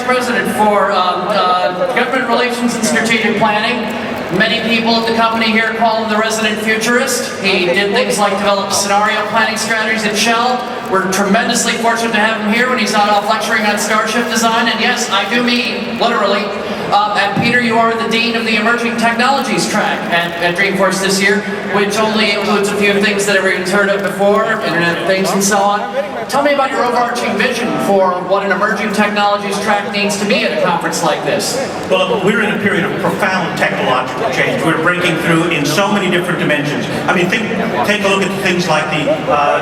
Vice President for Government Relations and Strategic Planning. Many people at the company here call him the resident futurist. He did things like develop scenario planning strategies at Shell. We're tremendously fortunate to have him here when he's not off lecturing on Starship design, and yes, I do mean, literally. And Peter, you are the Dean of the Emerging Technologies track at Dreamforce this year, which only includes a few things that everyone's heard of before, Internet of Things and so on. Tell me about your overarching vision for what an Emerging Technologies track needs to be at a conference like this. Well, we're in a period of profound technological change. We're breaking through in so many different dimensions. I mean, take a look at things like the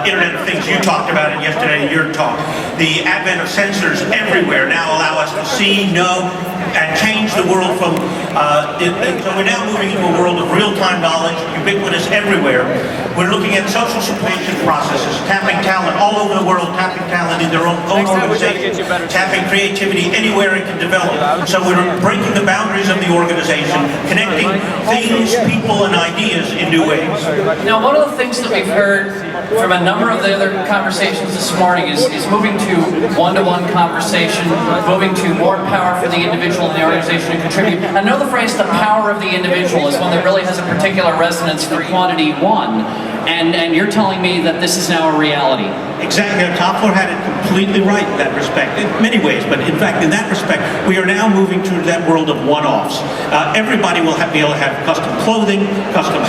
Internet of Things you talked about it yesterday in your talk. The advent of sensors everywhere now allow us to see, know, and change the world from, so we're now moving into a world of real-time knowledge, ubiquitous everywhere. We're looking at social supplantation processes, tapping talent all over the world, tapping talent in their own organizations, tapping creativity anywhere it can develop. So we're breaking the boundaries of the organization, connecting things, people, and ideas in new ways. Now, one of the things that we've heard from a number of the other conversations this morning is moving to one-to-one conversation, moving to more power for the individual in the organization to contribute. I know the phrase "the power of the individual" is one that really has a particular resonance for Quantity One, and you're telling me that this is now a reality. Exactly. Toffler had it completely right in that respect, in many ways, but in fact, in that respect, we are now moving to that world of one-offs. Everybody will be able to have custom clothing, custom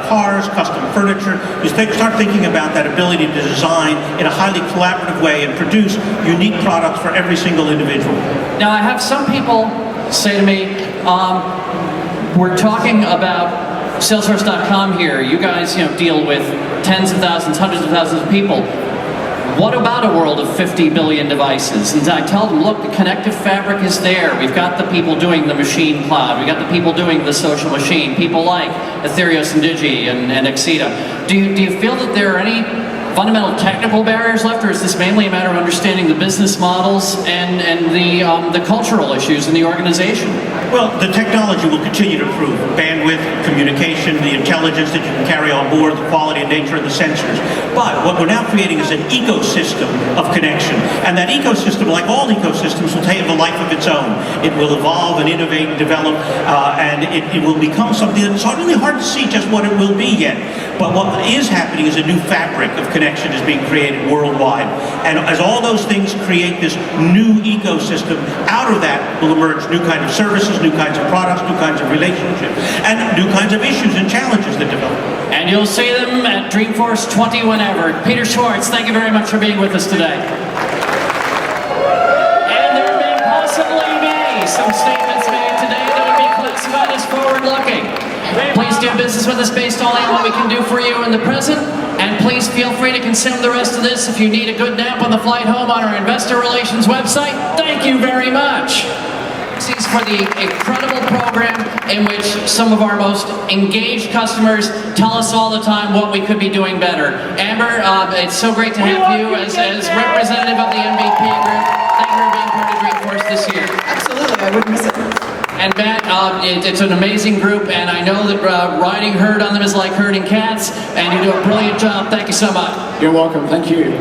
cars, custom furniture. You start thinking about that ability to design in a highly collaborative way and produce unique products for every single individual. Now, I have some people say to me, we're talking about Salesforce.com here. You guys, deal with tens of thousands, hundreds of thousands of people. What about a world of 50 billion devices? And I tell them, look, the connective fabric is there. We've got the people doing the machine cloud. We've got the people doing the social machine. People like Ethereos and Digi and Exida. Do you feel that there are any fundamental technical barriers left, or is this mainly a matter of understanding the business models and the cultural issues in the organization? Well, the technology will continue to improve. Bandwidth, communication, the intelligence that you can carry on board, the quality and nature of the sensors. But what we're now creating is an ecosystem of connection. And that ecosystem, like all ecosystems, will have a life of its own. It will evolve and innovate and develop, and it will become something that's really hard to see just what it will be yet. But what is happening is a new fabric of connection is being created worldwide. And as all those things create this new ecosystem, out of that will emerge new kinds of services, new kinds of products, new kinds of relationships, and new kinds of issues and challenges that develop. And you'll see them at Dreamforce 20 whenever. Peter Schwartz, thank you very much for being with us today. And there may possibly be some statements made today that would be classified as forward-looking. Please do business with us based only on what we can do for you in the present, and please feel free to consume the rest of this if you need a good nap on the flight home on our investor relations website. Thank you very much. For the incredible program in which some of our most engaged customers tell us all the time what we could be doing better. Amber, it's so great to have you as representative of the MVP group. Thank you for being part of Dreamforce this year. Absolutely, I wouldn't miss it. And Matt, it's an amazing group, and I know that riding herd on them is like herding cats, and you do a brilliant job. Thank you so much. You're welcome. Thank you.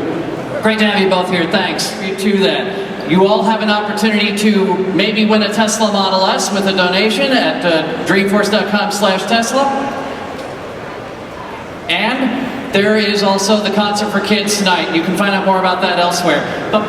Great to have you both here. Thanks. You too then. You all have an opportunity to maybe win a Tesla Model S with a donation at dreamforce.com/Tesla. And there is also the concert for kids tonight. You can find out more about that elsewhere. But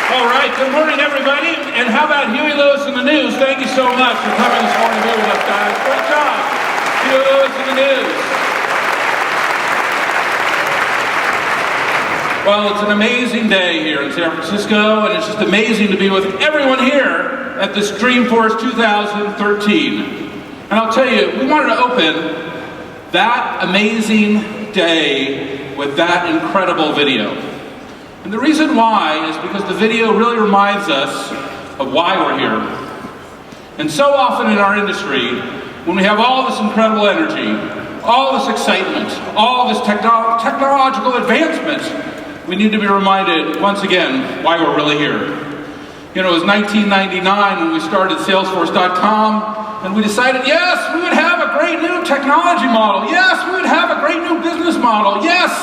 All right, good morning, everybody. And how about Huey Lewis and the News? Thank you so much for coming this morning to be with us, guys. Great job. Huey Lewis and the News. Well, it's an amazing day here in San Francisco, and it's just amazing to be with everyone here at this Dreamforce 2013. And I'll tell you, we wanted to open that amazing day with that incredible video. And the reason why is because the video really reminds us of why we're here. And so often in our industry, when we have all this incredible energy, all this excitement, all this technological advancement, we need to be reminded once again why we're really here. You know, it was 1999 when we started Salesforce.com, and we decided, yes, we would have a great new technology model. Yes, we would have a great new business model. Yes,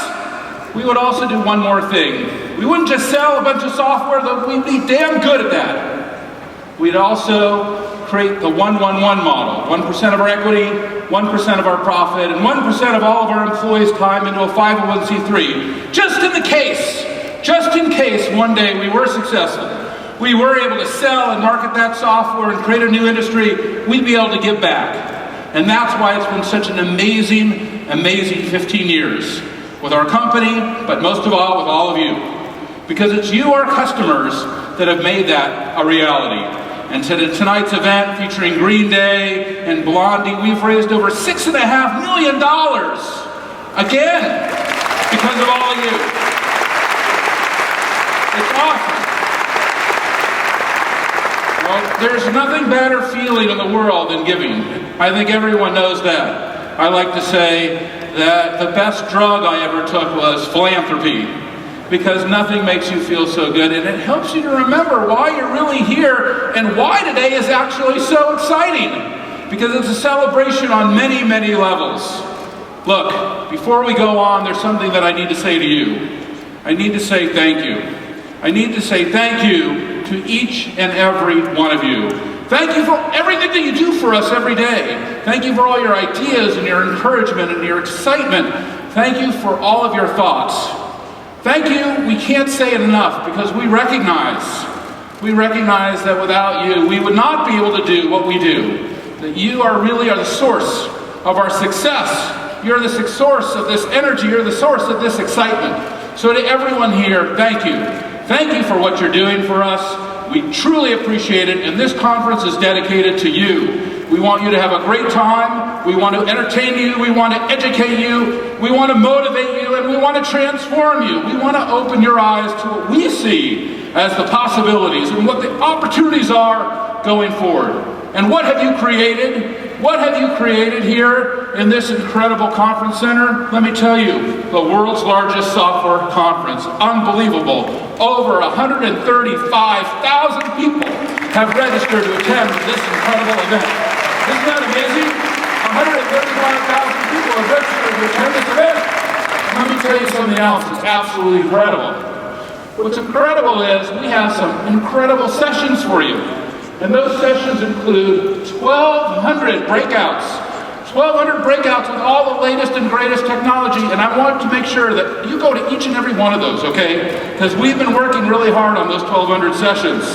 we would also do one more thing. We wouldn't just sell a bunch of software, though we'd be damn good at that. We'd also create the 1-1-1 model. 1% of our equity, 1% of our profit, and 1% of all of our employees' time into a 501c3. Just in case one day we were successful, we were able to sell and market that software and create a new industry, we'd be able to give back. And that's why it's been such an amazing, amazing 15 years with our company, but most of all with all of you. Because it's you, our customers, that have made that a reality. And tonight's event featuring Green Day and Blondie, we've raised over $6.5 million. Again, because of all of you. It's awesome. Well, there's nothing better feeling in the world than giving. I think everyone knows that. I like to say that the best drug I ever took was philanthropy, because nothing makes you feel so good, and it helps you to remember why you're really here and why today is actually so exciting, because it's a celebration on many, many levels. Look, before we go on, there's something that I need to say to you. I need to say thank you. I need to say thank you to each and every one of you. Thank you for everything that you do for us every day. Thank you for all your ideas and your encouragement and your excitement. Thank you for all of your thoughts. Thank you, we can't say it enough, because we recognize that without you, we would not be able to do what we do. That you really are the source of our success. You're the source of this energy. You're the source of this excitement. So to everyone here, thank you. Thank you for what you're doing for us. We truly appreciate it, and this conference is dedicated to you. We want you to have a great time. We want to entertain you. We want to educate you. We want to motivate you, and we want to transform you. We want to open your eyes to what we see as the possibilities and what the opportunities are going forward. And what have you created? What have you created here in this incredible conference center? Let me tell you, the world's largest software conference. Unbelievable. Over 135,000 people have registered to attend this incredible event. Isn't that amazing? 135,000 people have registered to attend this event. Let me tell you something else that's absolutely incredible. What's incredible is we have some incredible sessions for you. And those sessions include 1,200 breakouts. 1,200 breakouts with all the latest and greatest technology. And I want to make sure that you go to each and every one of those, okay? Because we've been working really hard on those 1,200 sessions.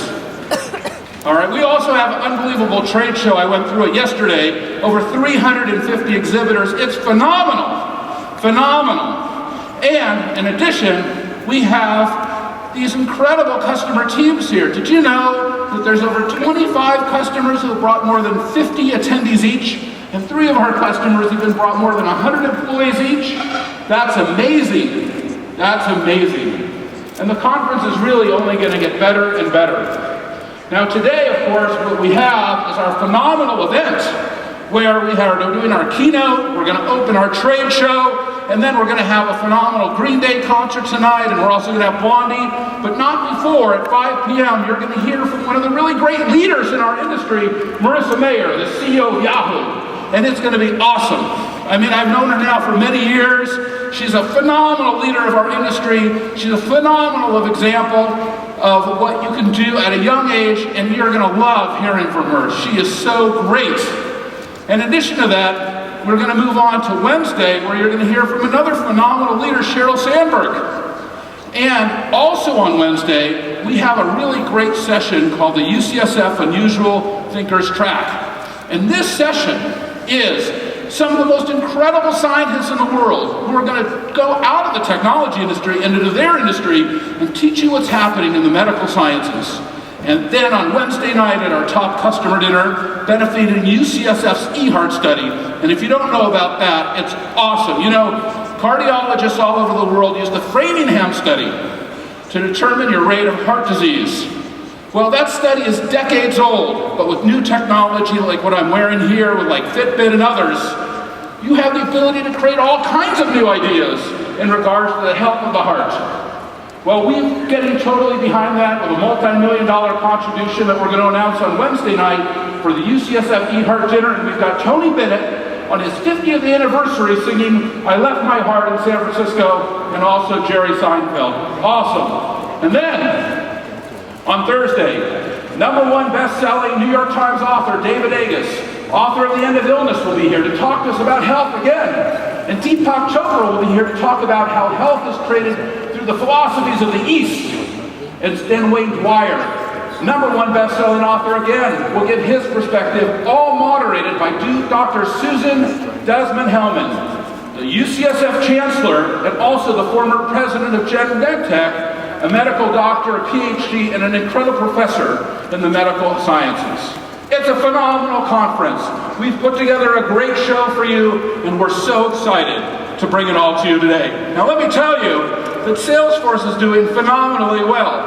All right, we also have an unbelievable trade show. I went through it yesterday. Over 350 exhibitors. It's phenomenal. Phenomenal. And in addition, we have these incredible customer teams here. Did you know that there's over 25 customers who have brought more than 50 attendees each? And 3 of our customers even brought more than 100 employees each? That's amazing. That's amazing. And the conference is really only going to get better and better. Now today, of course, what we have is our phenomenal event where we are doing our keynote, we're going to open our trade show, and then we're going to have a phenomenal Green Day concert tonight, and we're also going to have Blondie. But not before, at 5 p.m., you're going to hear from one of the really great leaders in our industry, Marissa Mayer, the CEO of Yahoo. And it's going to be awesome. I mean, I've known her now for many years. She's a phenomenal leader of our industry. She's a phenomenal example of what you can do at a young age, and you're going to love hearing from her. She is so great. In addition to that, we're going to move on to Wednesday, where you're going to hear from another phenomenal leader, Sheryl Sandberg. And also on Wednesday, we have a really great session called the UCSF Unusual Thinkers Track. And this session is some of the most incredible scientists in the world who are going to go out of the technology industry and into their industry and teach you what's happening in the medical sciences. And then on Wednesday night at our top customer dinner, benefiting UCSF's eHeart study. And if you don't know about that, it's awesome. You know, cardiologists all over the world use the Framingham study to determine your rate of heart disease. Well, that study is decades old, but with new technology like what I'm wearing here, with like Fitbit and others, you have the ability to create all kinds of new ideas in regards to the health of the heart. Well, we're getting totally behind that with a multi-million-dollar contribution that we're going to announce on Wednesday night for the UCSF eHeart dinner, and we've got Tony Bennett on his 50th anniversary singing I Left My Heart in San Francisco, and also Jerry Seinfeld. Awesome. And then, on Thursday, #1 best-selling New York Times author David Agus, author of The End of Illness, will be here to talk to us about health again. And Deepak Chopra will be here to talk about how health is created through the philosophies of the East. And then Wayne Dwyer, #1 best-selling author again, will give his perspective, all moderated by Dr. Susan Desmond-Hellman, the UCSF Chancellor and also the former president of Genentech, a medical doctor, a PhD, and an incredible professor in the medical sciences. It's a phenomenal conference. We've put together a great show for you, and we're so excited to bring it all to you today. Now let me tell you that Salesforce is doing phenomenally well.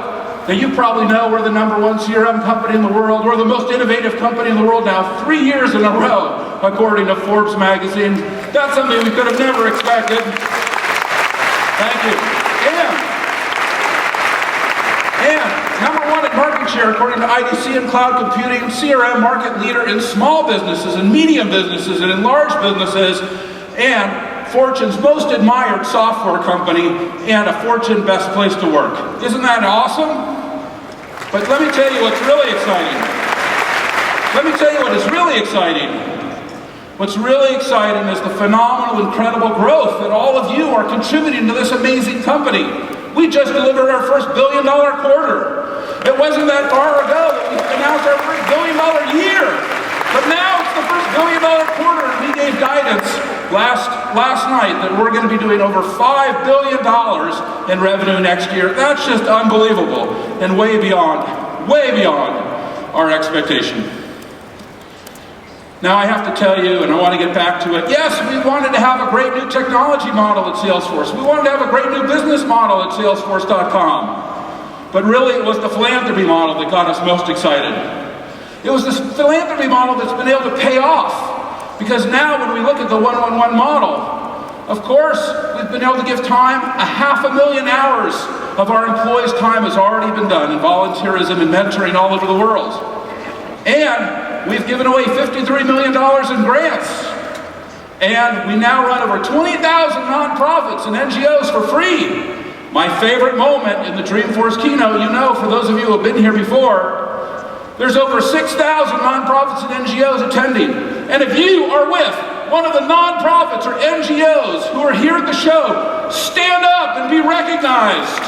Now you probably know we're the #1 CRM company in the world. We're the most innovative company in the world now 3 years in a row, according to Forbes magazine. That's something we could have never expected. Thank you. And #1 in market share, according to IDC in cloud computing, CRM market leader in small businesses and medium businesses and in large businesses, and Fortune's most admired software company, and a Fortune best place to work. Isn't that awesome? But let me tell you what's really exciting. Let me tell you what is really exciting. What's really exciting is the phenomenal, incredible growth that all of you are contributing to this amazing company. We just delivered our first $1 billion quarter. It wasn't that far ago that we announced our first $1 billion year. But now it's the first $1 billion quarter, and we gave guidance last night that we're going to be doing over $5 billion in revenue next year. That's just unbelievable and way beyond our expectation. Now I have to tell you, and I want to get back to it, yes, we wanted to have a great new technology model at Salesforce. We wanted to have a great new business model at Salesforce.com. But really it was the philanthropy model that got us most excited. It was this philanthropy model that's been able to pay off. Because now when we look at the 1-1-1 model, of course, we've been able to give time, 500,000 hours of our employees' time has already been done in volunteerism and mentoring all over the world. And we've given away $53 million in grants. And we now run over 20,000 nonprofits and NGOs for free. My favorite moment in the Dreamforce keynote, you know, for those of you who have been here before, there's over 6,000 nonprofits and NGOs attending. And if you are with one of the nonprofits or NGOs who are here at the show, stand up and be recognized.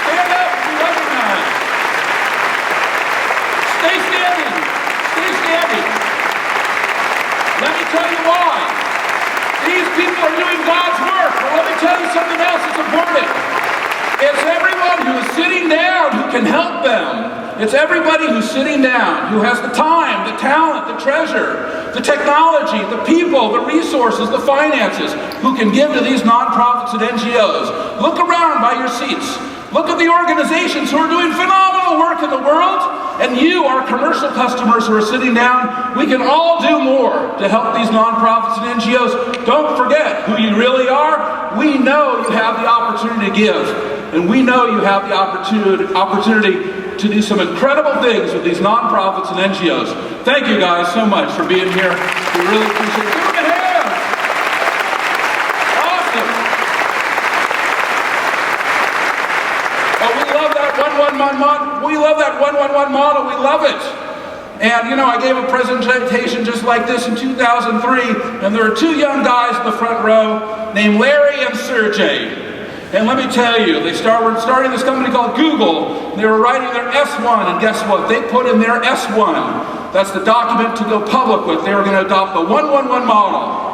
Stand up and be recognized. Stay standing. Stay standing. Let me tell you why. These people are doing God's work. But let me tell you something else that's important. It's everyone who is sitting down who can help them. It's everybody who's sitting down, who has the time, the talent, the treasure, the technology, the people, the resources, the finances, who can give to these nonprofits and NGOs. Look around by your seats. Look at the organizations who are doing phenomenal work in the world, and you, our commercial customers who are sitting down, we can all do more to help these nonprofits and NGOs. Don't forget who you really are. We know you have the opportunity to give, and we know you have the opportunity to do some incredible things with these nonprofits and NGOs. Thank you guys so much for being here. We really appreciate it. Give them a hand. Awesome. Oh, we love that 1-1-1 model. We love that 1-1-1 model. We love it. And you know, I gave a presentation just like this in 2003, and there were two young guys in the front row named Larry and Sergey. And let me tell you, were starting this company called Google. They were writing their S1, and guess what? They put in their S1. That's the document to go public with. They were going to adopt the 111 model.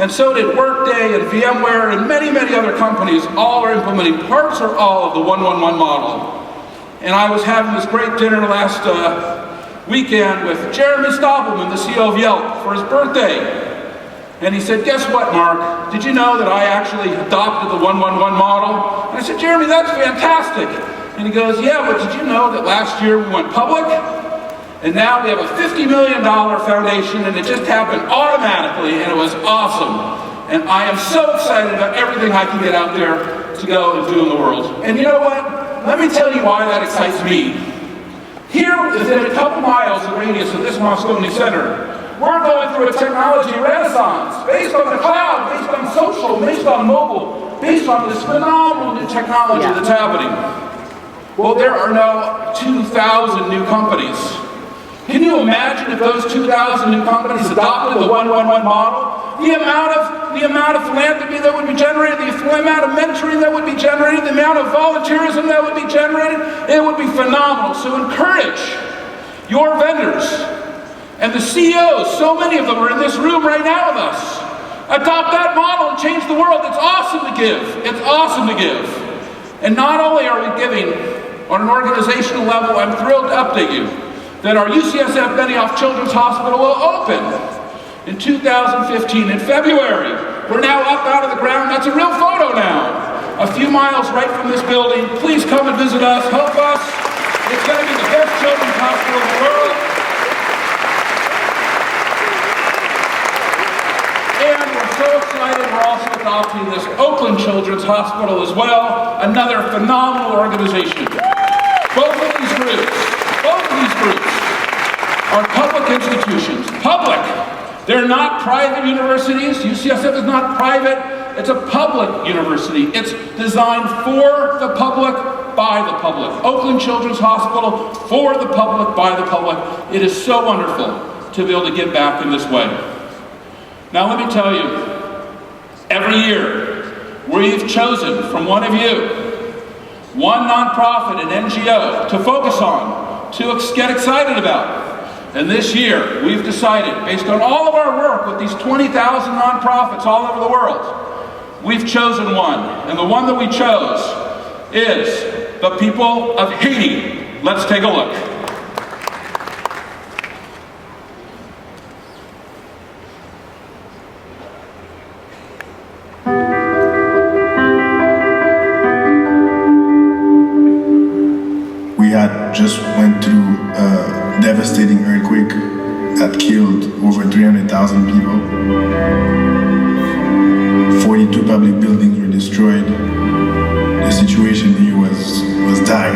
And so did Workday and VMware and many, many other companies. All are implementing parts or all of the 111 model. And I was having this great dinner last weekend with Jeremy Stoppelman, the CEO of Yelp, for his birthday. And he said, guess what, Mark? Did you know that I actually adopted the 111 model? And I said, Jeremy, that's fantastic. And he goes, yeah, but did you know that last year we went public? And now we have a $50 million foundation, and it just happened automatically, and it was awesome. And I am so excited about everything I can get out there to go and do in the world. And you know what? Let me tell you why that excites me. Here, within a couple miles of radius of this Moscone Center, we're going through a technology renaissance based on the cloud, based on social, based on mobile, based on this phenomenal new technology that's happening. Well, there are now 2,000 new companies. Can you imagine if those 2,000 new companies adopted the 111 model? The amount of philanthropy that would be generated, the amount of mentoring that would be generated, the amount of volunteerism that would be generated, it would be phenomenal. So encourage your vendors and the CEOs, so many of them are in this room right now with us. Adopt that model and change the world. It's awesome to give. It's awesome to give. And not only are we giving on an organizational level, I'm thrilled to update you that our UCSF Benioff Children's Hospital will open in 2015 in February. We're now up out of the ground. That's a real photo now. A few miles right from this building. Please come and visit us. Help us. It's going to be the best children's hospital in the world. And we're so excited, we're also adopting this Oakland Children's Hospital as well, another phenomenal organization. Both of these groups are public institutions. Public! They're not private universities. UCSF is not private. It's a public university. It's designed for the public, by the public. Oakland Children's Hospital, for the public, by the public. It is so wonderful to be able to give back in this way. Now let me tell you, every year we've chosen from one of you, one nonprofit, an NGO, to focus on, to get excited about. And this year we've decided, based on all of our work with these 20,000 nonprofits all over the world, we've chosen one. And the one that we chose is the people of Haiti. Let's take a look. Just went through a devastating earthquake that killed over 300,000 people. 42 public buildings were destroyed. The situation here was dire.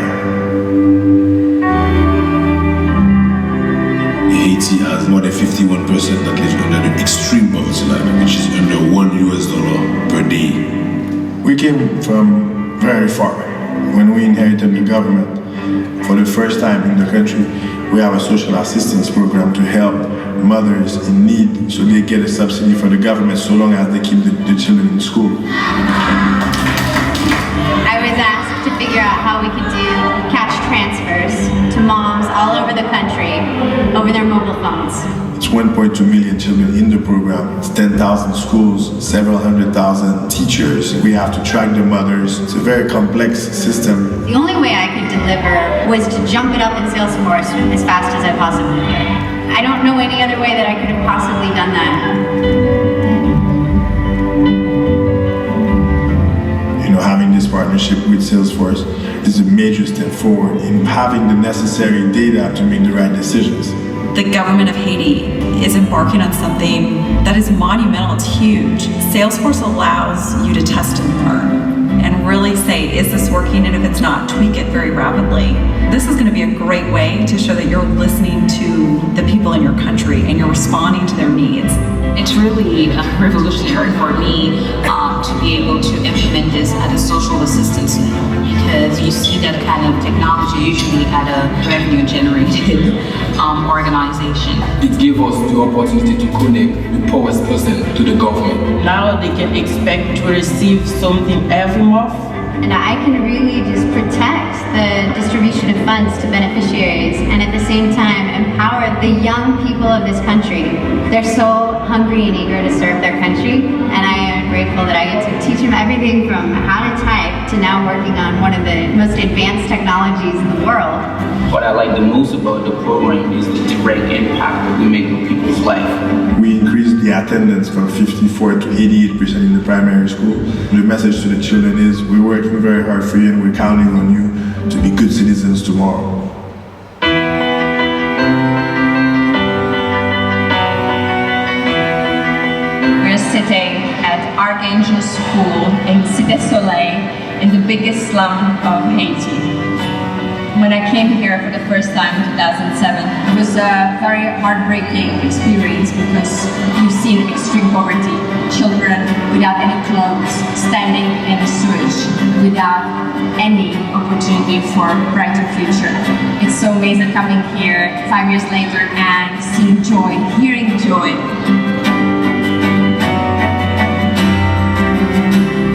Haiti has more than 51% that lives under the extreme poverty line, which is under $1 per day. We came from very far. When we inherited the government, for the first time in the country, we have a social assistance program to help mothers in need so they get a subsidy from the government so long as they keep the children in school. I was asked to figure out how we could do cash transfers to moms all over the country over their mobile phones. It's 1.2 million children in the program. It's 10,000 schools, several 100,000 teachers. We have to track the mothers. It's a very complex system. The only way I could deliver was to jump it up in Salesforce as fast as I possibly could. I don't know any other way that I could have possibly done that. You know, having this partnership with Salesforce is a major step forward in having the necessary data to make the right decisions. The government of Haiti is embarking on something that is monumental. It's huge. Salesforce allows you to test and learn and really say, is this working? And if it's not, tweak it very rapidly. This is going to be a great way to show that you're listening to the people in your country and you're responding to their needs. It's really revolutionary for me to be able to implement this at a social assistance level, because you see that kind of technology, usually at a revenue-generated organization. It gives us the opportunity to connect the poorest person to the government. Now they can expect to receive something every month. And I can really just protect the distribution of funds to beneficiaries and at the same time empower the young people of this country. They're so hungry and eager to serve their country, and I am grateful that I get to teach them everything from how to type to now working on one of the most advanced technologies in the world. What I like the most about the program is the direct impact that we make on people's life. We increased the attendance from 54 to 88% in the primary school. The message to the children is we're working very hard for you and we're counting on you to be good citizens tomorrow. We're sitting at Archangel School in Cité Soleil in the biggest slum of Haiti. When I came here for the first time in 2007, it was a very heartbreaking experience because you've seen extreme poverty, children without any clothes, standing in the sewage, without any opportunity for a brighter future. It's so amazing coming here 5 years later and seeing joy, hearing joy.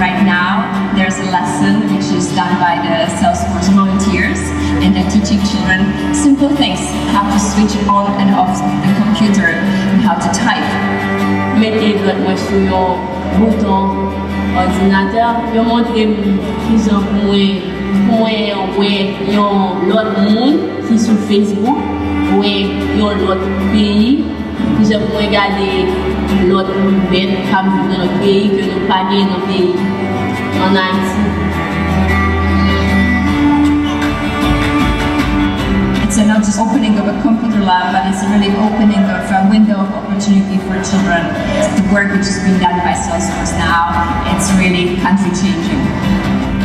Right now, there's a lesson which is done by the Salesforce volunteers, and they're teaching children simple things, how to switch on and off the computer, and how to type. Mettez votre main sur yon bouton ordinateur, yon montre disons pour yon l'autre monde qui sur Facebook, ou yon l'autre pays, disons pour regarder l'autre bête qui vit dans notre pays que nous pas dans notre pays en Haïti. It's not just opening of a computer lab, but it's really opening of a window of opportunity for children. It's the work which is being done by Salesforce now. It's really country changing.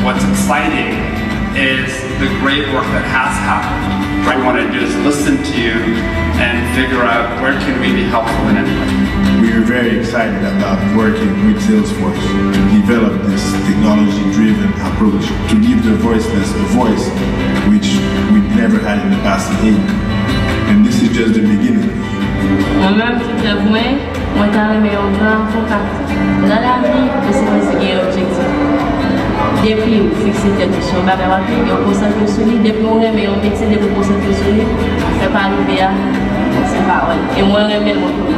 What's exciting is the great work that has happened. What we want to do is listen to you and figure out where can we be helpful in any way. We are very excited about working with Salesforce to develop this technology-driven approach, to give the voiceless a voice, which we've never had in the past in Haiti. And this is just the beginning. Moi-même, si je voulais, moi, j'ai un grand contact. Dans la vie, c'est un objectif. Depuis on fixe quelque chose, on concentre sur lui. Depuis on remet un métier, depuis on concentre sur lui, c'est pas arrivé à, c'est pas ouais. Et moi, je remets mon tour.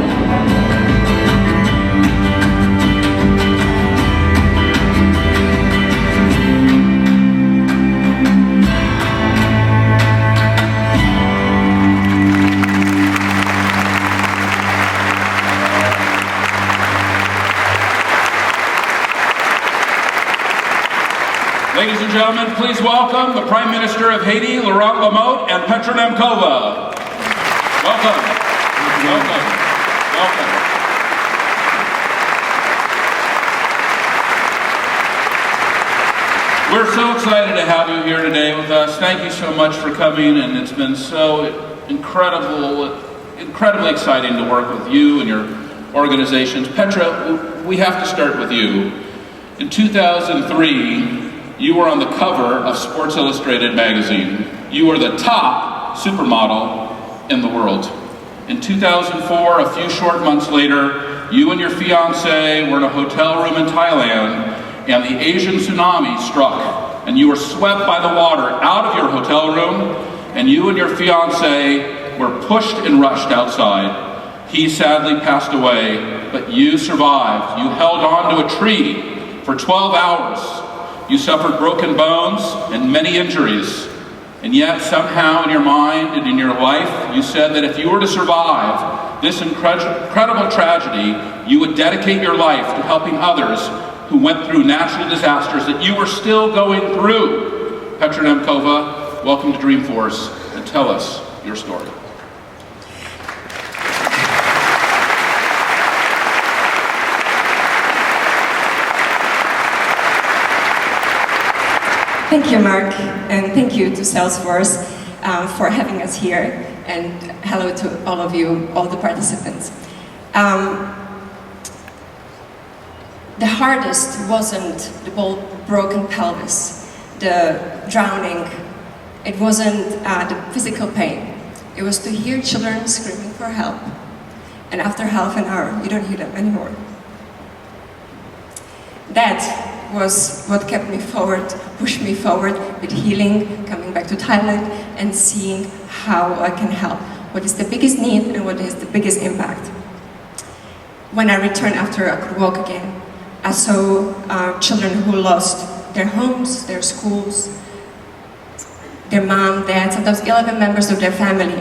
Ladies and gentlemen, please welcome the Prime Minister of Haiti, Laurent Lamotte, and Petra Nemcova. Welcome. Welcome. Welcome. We're so excited to have you here today with us. Thank you so much for coming, and it's been so incredibly exciting to work with you and your organizations. Petra, we have to start with you. In 2003, you were on the cover of Sports Illustrated magazine. You were the top supermodel in the world. In 2004, a few short months later, you and your fiancé were in a hotel room in Thailand, and the Asian tsunami struck, and you were swept by the water out of your hotel room, and you and your fiancé were pushed and rushed outside. He sadly passed away, but you survived. You held on to a tree for 12 hours. You suffered broken bones and many injuries, and yet somehow in your mind and in your life, you said that if you were to survive this incredible tragedy, you would dedicate your life to helping others who went through natural disasters that you were still going through. Petra Nemcova, welcome to Dreamforce, and tell us your story. Thank you, Mark, and thank you to Salesforce for having us here, and hello to all of you, all the participants. The hardest wasn't the broken pelvis, the drowning It wasn't the physical pain. It was to hear children screaming for help. And after half an hour, you don't hear them anymore. That was what kept me forward, pushed me forward with healing, coming back to Thailand and seeing how I can help. What is the biggest need and what is the biggest impact. When I returned after I could walk again, I saw children who lost their homes, their schools, their mom, dad, sometimes 11 members of their family.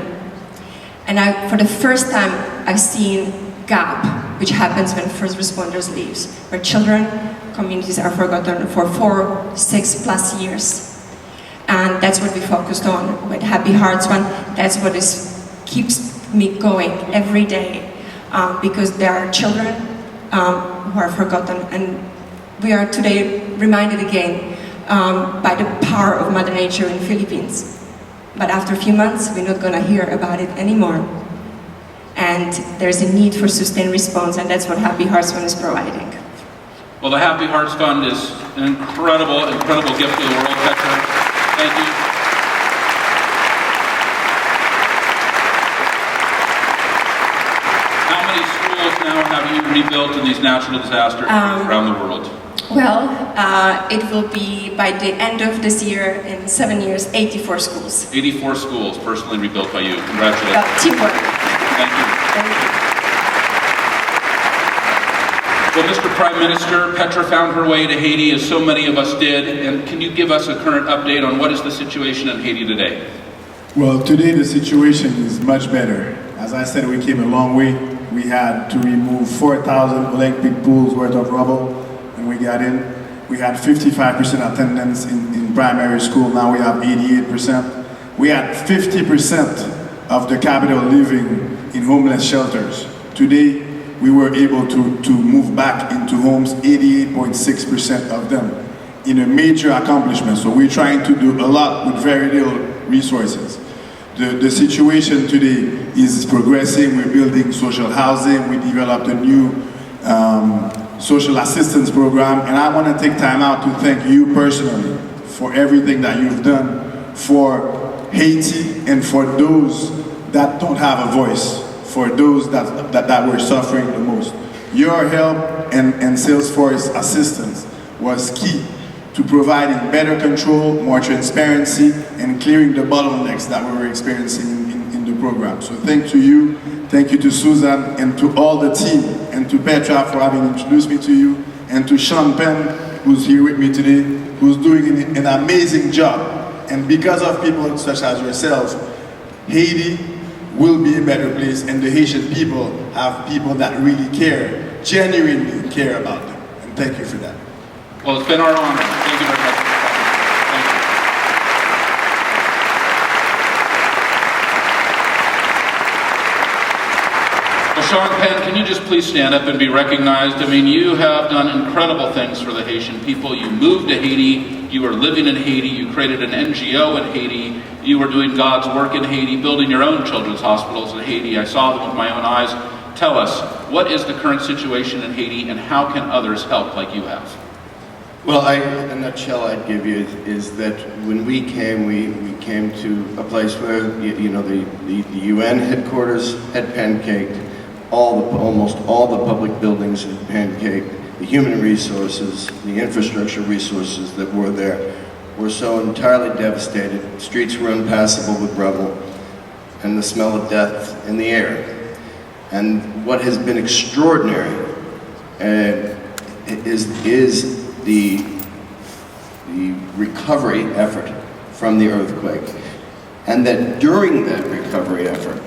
And for the first time, I've seen gap, which happens when first responders leaves, where children, communities are forgotten for 4, 6+ years. And that's what we focused on with Happy Hearts One. That's what keeps me going every day, because there are children who are forgotten. And we are today reminded again by the power of Mother Nature in the Philippines. But after a few months, we're not going to hear about it anymore. And there's a need for sustained response, and that's what Happy Hearts Fund is providing. Well, the Happy Hearts Fund is an incredible, incredible gift to the world, Petra. Thank you. How many schools now have you rebuilt in these natural disasters around the world? Well, it will be by the end of this year, in 7 years, 84 schools. 84 schools personally rebuilt by you. Congratulations. Teamwork. Thank you. Thank you. Well, Mr. Prime Minister, Petra found her way to Haiti, as so many of us did. And can you give us a current update on what is the situation in Haiti today? Well, today the situation is much better. As I said, we came a long way. We had to remove 4,000 Olympic pools worth of rubble when we got in. We had 55% attendance in primary school. Now we have 88%. We had 50% of the capital living in homeless shelters. Today, we were able to move back into homes, 88.6% of them, in a major accomplishment. So we're trying to do a lot with very little resources. The situation today is progressing. We're building social housing. We developed a new social assistance program. And I want to take time out to thank you personally for everything that you've done for Haiti and for those that don't have a voice, for those that were suffering the most. Your help and Salesforce assistance was key to providing better control, more transparency, and clearing the bottlenecks that we were experiencing in the program. So thank you to Susan, and to all the team, and to Petra for having introduced me to you, and to Sean Penn, who's here with me today, who's doing an amazing job. And because of people such as yourselves, Haiti will be a better place, and the Haitian people have people that really care, genuinely care about them. And thank you for that. Well, it's been our honor. Thank you very much. Thank you. Well, Sean Penn, can you just please stand up and be recognized? I mean, you have done incredible things for the Haitian people. You moved to Haiti. You were living in Haiti. You created an NGO in Haiti. You were doing God's work in Haiti, building your own children's hospitals in Haiti. I saw them with my own eyes. Tell us, what is the current situation in Haiti, and how can others help like you have? Well, a nutshell I'd give you is that when we came to a place where the UN headquarters had pancaked, almost all the public buildings had pancaked, the human resources, the infrastructure resources that were there were so entirely devastated. Streets were impassable with rubble, and the smell of death in the air. And what has been extraordinary is the recovery effort from the earthquake. And that during that recovery effort,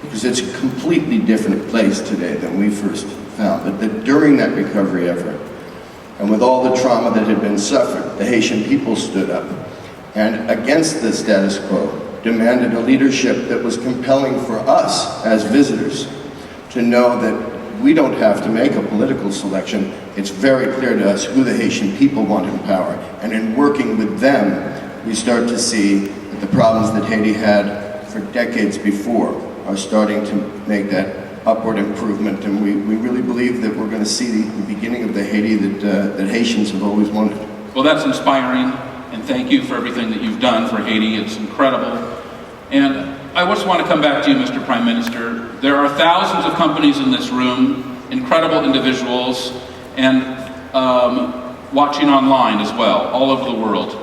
because it's a completely different place today than we first found, but that during that recovery effort, and with all the trauma that had been suffered, the Haitian people stood up and, against the status quo, demanded a leadership that was compelling for us as visitors to know that we don't have to make a political selection. It's very clear to us who the Haitian people want in power. And in working with them, we start to see that the problems that Haiti had for decades before are starting to make that upward improvement. And we really believe that we're going to see the beginning of the Haiti that Haitians have always wanted. Well, that's inspiring. and thank you for everything that you've done for Haiti. It's incredible. And I just want to come back to you, Mr. Prime Minister. There are thousands of companies in this room, incredible individuals, and watching online as well, all over the world.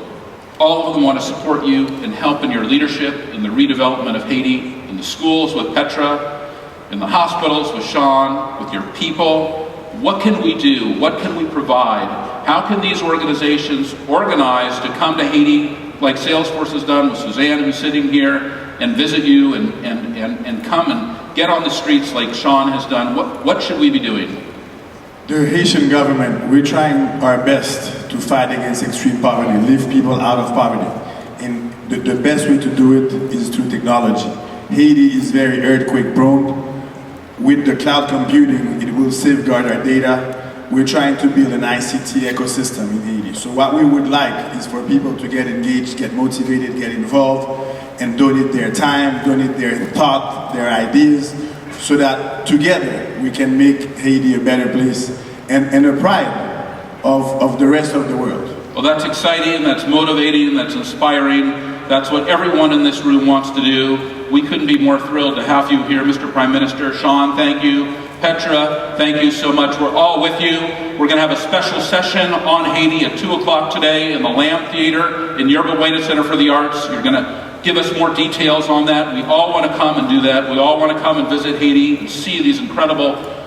All of them want to support you and help in your leadership, in the redevelopment of Haiti, in the schools with Petra, in the hospitals with Sean, with your people. What can we do? What can we provide? How can these organizations organize to come to Haiti like Salesforce has done with Suzanne, who's sitting here, and visit you and come and get on the streets like Sean has done? What should we be doing? The Haitian government, we're trying our best to fight against extreme poverty, lift people out of poverty. And the best way to do it is through technology. Haiti is very earthquake prone. With the cloud computing, it will safeguard our data. We're trying to build an ICT ecosystem in Haiti. So what we would like is for people to get engaged, get motivated, get involved, and donate their time, donate their thought, their ideas, so that together we can make Haiti a better place and a pride of the rest of the world. Well, that's exciting, that's motivating, that's inspiring. That's what everyone in this room wants to do. We couldn't be more thrilled to have you here, Mr. Prime Minister. Sean, thank you. Petra, thank you so much. We're all with you. We're going to have a special session on Haiti at 2 o'clock today in the Lamp Theater in Yerba Buena Center for the Arts. You're going to give us more details on that. We all want to come and do that. We all want to come and visit Haiti and see these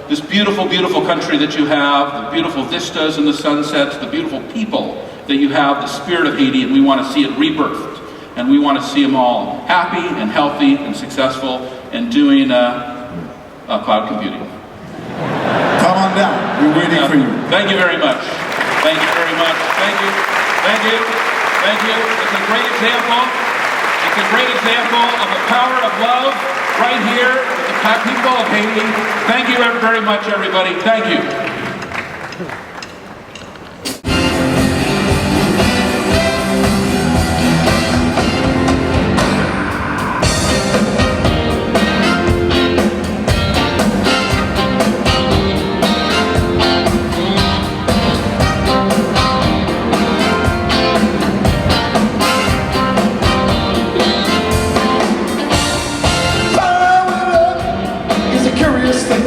this beautiful, beautiful country that you have, the beautiful vistas and the sunsets, the beautiful people that you have, the spirit of Haiti, and we want to see it rebirthed. And we want to see them all happy and healthy and successful and doing cloud computing. Come on down. We're waiting for you. Thank you very much. Thank you very much. Thank you. Thank you. Thank you. It's a great example. It's a great example of the power of love right here with the people of Haiti. Thank you very much, everybody. Thank you. It's a curious thing.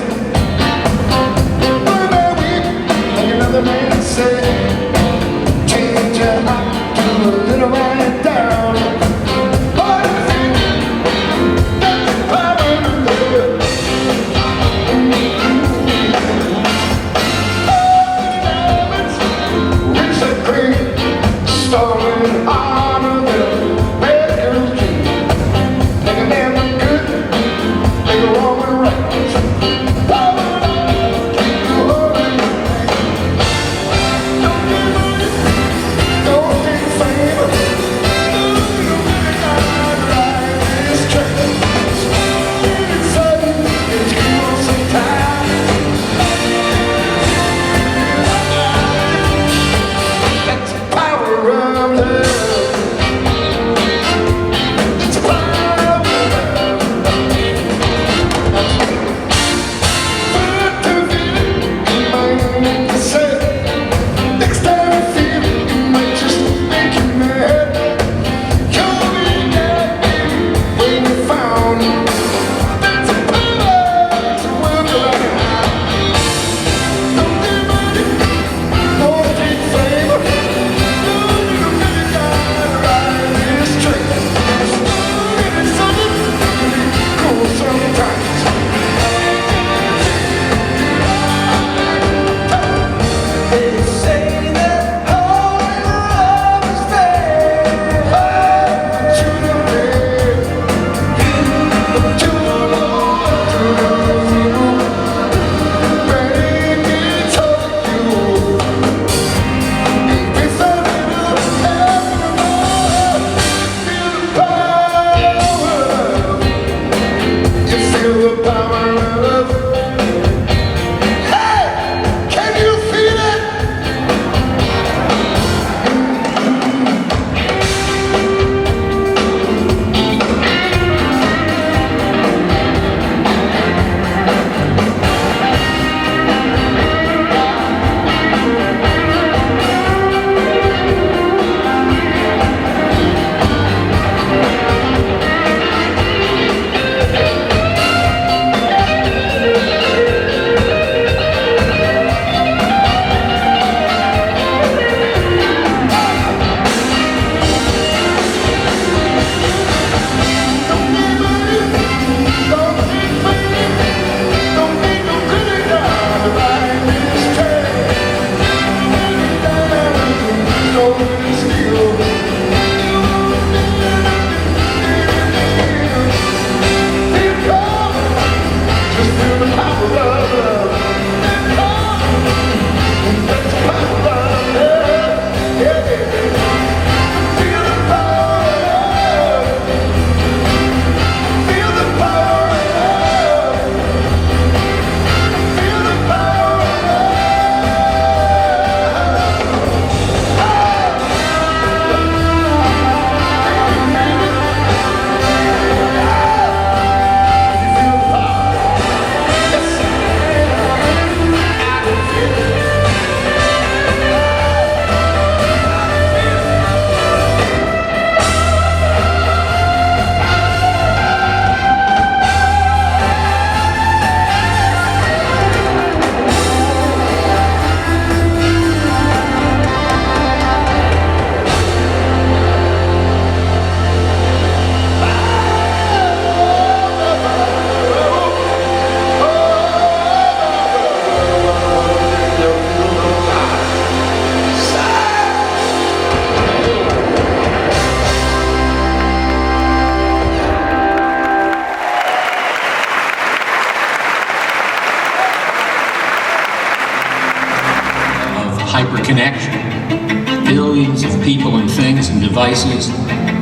people and things and devices,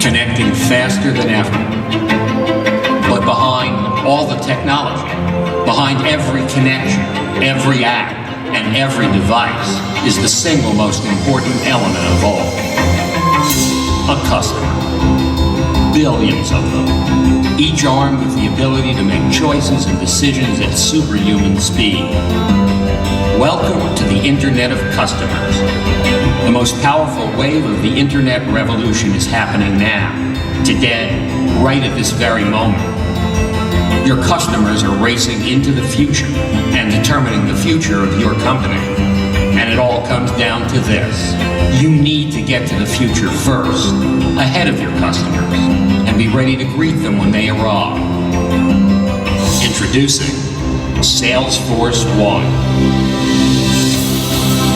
connecting faster than ever. But behind all the technology, behind every connection, every app, and every device is the single most important element of all. A customer. Billions of them, each armed with the ability to make choices and decisions at superhuman speed. Welcome to the Internet of Customers. The most powerful wave of the Internet revolution is happening now, today, right at this very moment. Your customers are racing into the future and determining the future of your company. And it all comes down to this. You need to get to the future first, ahead of your customers, and be ready to greet them when they arrive. Introducing Salesforce One.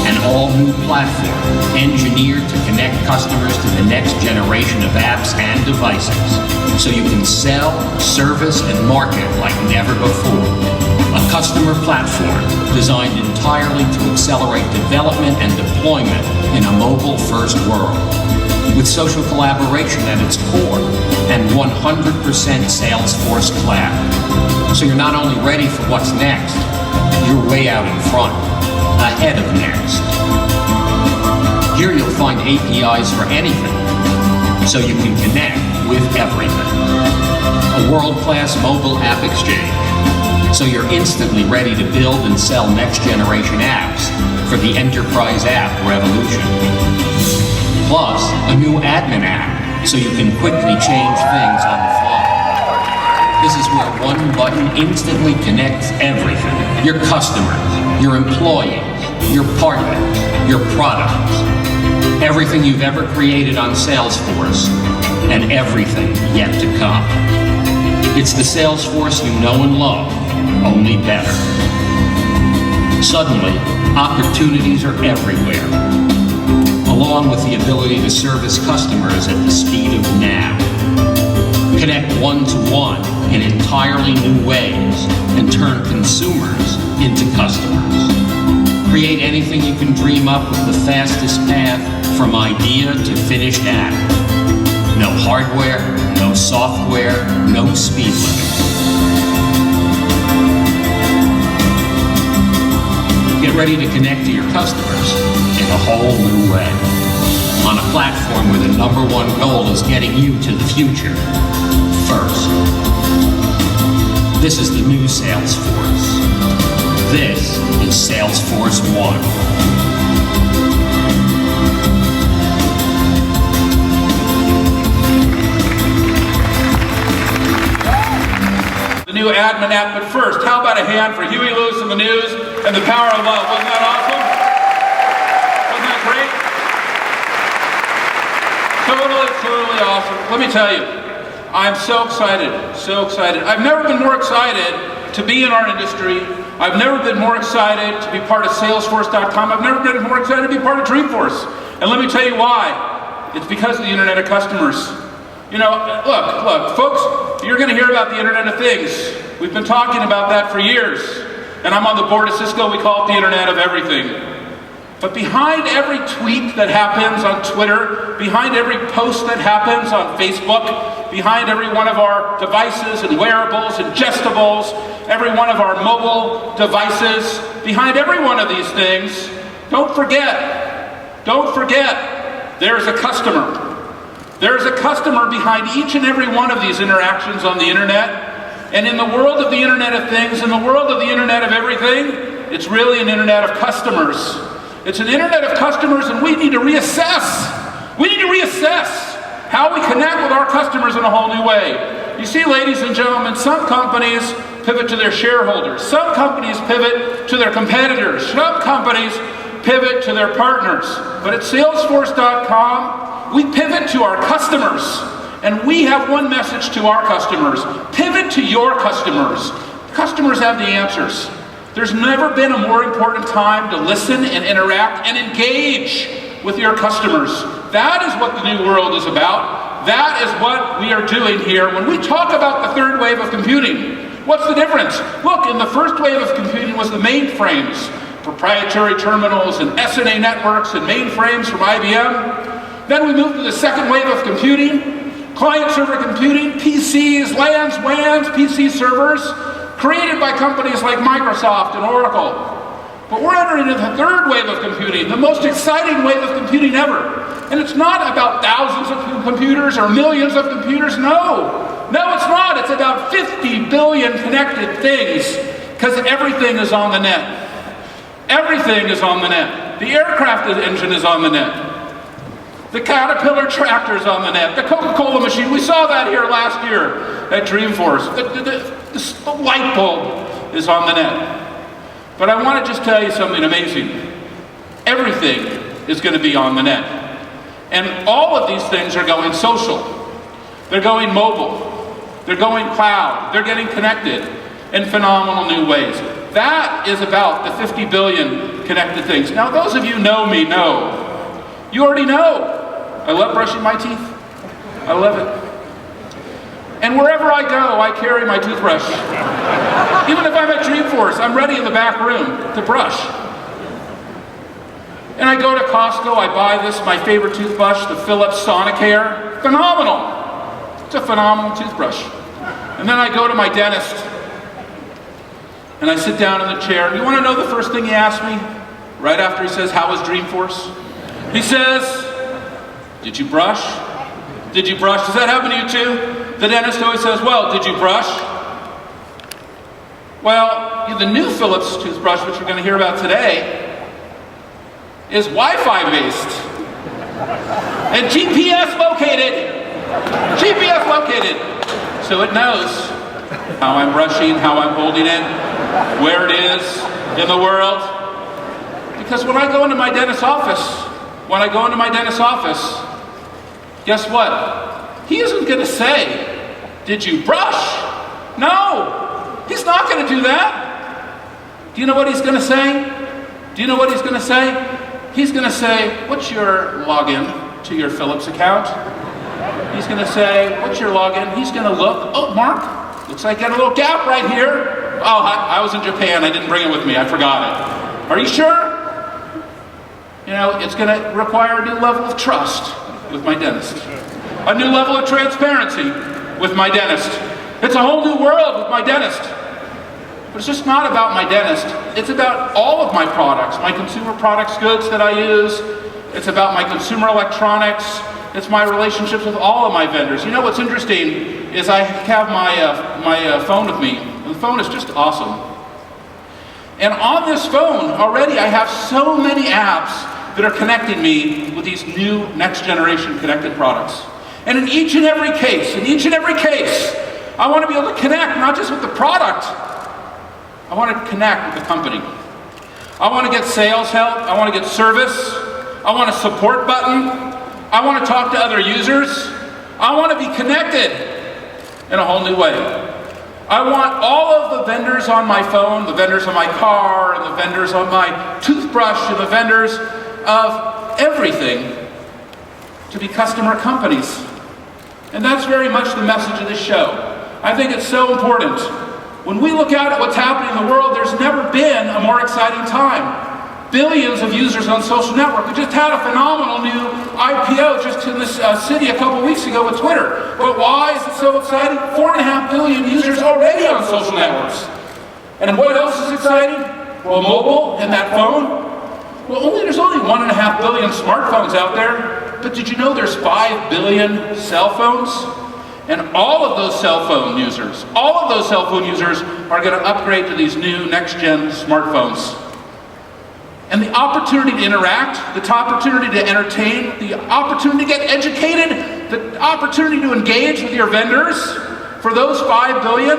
An all-new platform engineered to connect customers to the next generation of apps and devices, so you can sell, service, and market like never before. A customer platform designed entirely to accelerate development and deployment in a mobile-first world, with social collaboration at its core and 100% Salesforce Cloud. So you're not only ready for what's next, you're way out in front, ahead of next. Here you'll find APIs for anything, so you can connect with everything. A world-class mobile app exchange, so you're instantly ready to build and sell next-generation apps for the enterprise app revolution. Plus, a new admin app, so you can quickly change things on the fly. This is where one button instantly connects everything. Your customers, your employees, your partners, your products. Everything you've ever created on Salesforce, and everything yet to come. It's the Salesforce you know and love, only better. Suddenly, opportunities are everywhere, along with the ability to service customers at the speed of now. Connect one-to-one in entirely new ways and turn consumers into customers. Create anything you can dream up with the fastest path from idea to finished app. No hardware, no software, no speed limit. Get ready to connect to your customers in a whole new way. On a platform where the #1 goal is getting you to the future first. This is the new Salesforce. This is Salesforce One. The new admin app, but first, how about a hand for Huey Lewis and the News and the Power of Love? Wasn't that awesome? Wasn't that great? Totally awesome. Let me tell you, I'm so excited, so excited. I've never been more excited to be in our industry. I've never been more excited to be part of Salesforce.com. I've never been more excited to be part of Dreamforce. And let me tell you why. It's because of the Internet of Customers. You know, look, folks, you're going to hear about the Internet of Things. We've been talking about that for years. And I'm on the board of Cisco. We call it the Internet of Everything. But behind every tweet that happens on Twitter, behind every post that happens on Facebook, behind every one of our devices and wearables and gestables, every one of our mobile devices, behind every one of these things, don't forget, there's a customer. There's a customer behind each and every one of these interactions on the internet. And in the world of the Internet of Things, in the world of the Internet of Everything, it's really an Internet of Customers. It's an Internet of Customers, and we need to reassess. We need to reassess how we connect with our customers in a whole new way. You see, ladies and gentlemen, some companies pivot to their shareholders. Some companies pivot to their competitors. Some companies pivot to their partners. But at Salesforce.com, we pivot to our customers. And we have one message to our customers. Pivot to your customers. Customers have the answers. There's never been a more important time to listen and interact and engage with your customers. That is what the new world is about. That is what we are doing here. When we talk about the third wave of computing, what's the difference? Look, in the first wave of computing was the mainframes, proprietary terminals and SNA networks and mainframes from IBM. Then we moved to the second wave of computing, client-server computing, PCs, LANs, WANs, PC servers, created by companies like Microsoft and Oracle. But we're entering into the third wave of computing, the most exciting wave of computing ever. And it's not about thousands of computers or millions of computers, no. No, it's not. It's about 50 billion connected things, because everything is on the net. Everything is on the net. The aircraft engine is on the net. The Caterpillar tractor is on the net. The Coca-Cola machine, we saw that here last year at Dreamforce. The light bulb is on the net. But I want to just tell you something amazing. Everything is going to be on the net. And all of these things are going social. They're going mobile. They're going cloud. They're getting connected in phenomenal new ways. That is about the 50 billion connected things. Now, those of you know me know. You already know. I love brushing my teeth. I love it. And wherever I go, I carry my toothbrush. Even if I'm at Dreamforce, I'm ready in the back room to brush. And I go to Costco, I buy this, my favorite toothbrush, the Philips Sonicare. Phenomenal. It's a phenomenal toothbrush. And then I go to my dentist, and I sit down in the chair. You want to know the first thing he asks me? Right after he says, "How was Dreamforce?" He says, "Did you brush? Did you brush?" Does that happen to you too? The dentist always says, "Well, did you brush?" Well, the new Philips toothbrush, which we're going to hear about today, is Wi-Fi based and GPS located. GPS located. So it knows how I'm brushing, how I'm holding it, where it is in the world. Because when I go into my dentist's office, guess what? He isn't going to say, "Did you brush?" No, he's not going to do that. Do you know what he's going to say? Do you know what he's going to say? He's going to say, "What's your login to your Philips account?" He's going to say, "What's your login?" He's going to look, "Oh, Mark, looks like I got a little gap right here. Oh, I was in Japan. I didn't bring it with me. I forgot it. Are you sure?" You know, it's going to require a new level of trust with my dentist. A new level of transparency with my dentist. It's a whole new world with my dentist. But it's just not about my dentist. It's about all of my products, my consumer products, goods that I use. It's about my consumer electronics. It's my relationships with all of my vendors. You know what's interesting is I have my phone with me. And the phone is just awesome. And on this phone, already I have so many apps that are connecting me with these new next generation connected products. And in each and every case, I want to be able to connect not just with the product, I want to connect with the company. I want to get sales help, I want to get service, I want a support button, I want to talk to other users, I want to be connected in a whole new way. I want all of the vendors on my phone, the vendors on my car, and the vendors on my toothbrush, and the vendors of everything to be customer companies. And that's very much the message of this show. I think it's so important. When we look out at what's happening in the world, there's never been a more exciting time. Billions of users on social network. We just had a phenomenal new IPO just in this city a couple weeks ago with Twitter. But why is it so exciting? 4.5 billion users already on social networks. And what else is exciting? Well, mobile and that phone. Well, there's only 1.5 billion smartphones out there. But did you know there's 5 billion cell phones? And all of those cell phone users are going to upgrade to these new next-gen smartphones. And the opportunity to interact, the opportunity to entertain, the opportunity to get educated, the opportunity to engage with your vendors, for those 5 billion,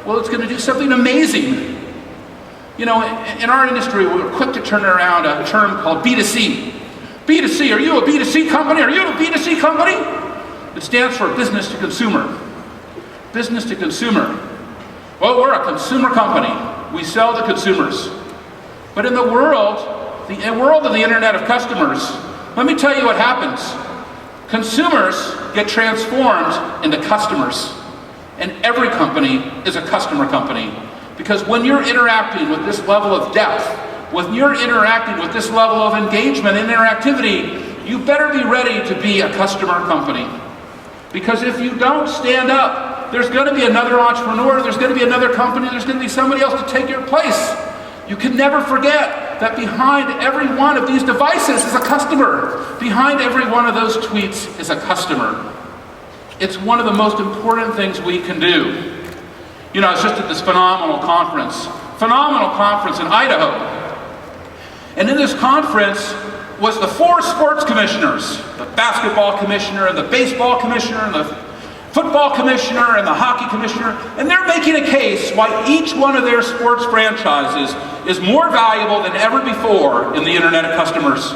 well, it's going to do something amazing. You know, in our industry, we're quick to turn around a term called B2C. B2C, are you a B2C company? Are you a B2C company? It stands for business to consumer. Business to consumer. Well, we're a consumer company. We sell to consumers. But in the world of the Internet of customers, let me tell you what happens. Consumers get transformed into customers. And every company is a customer company. Because when you're interacting with this level of depth, when you're interacting with this level of engagement and interactivity, you better be ready to be a customer company. Because if you don't stand up, there's going to be another entrepreneur, there's going to be another company, there's going to be somebody else to take your place. You can never forget that behind every one of these devices is a customer. Behind every one of those tweets is a customer. It's one of the most important things we can do. You know, I was just at this phenomenal conference in Idaho. And in this conference was the 4 sports commissioners, the basketball commissioner and the baseball commissioner and the football commissioner and the hockey commissioner, and they're making a case why each one of their sports franchises is more valuable than ever before in the internet of customers.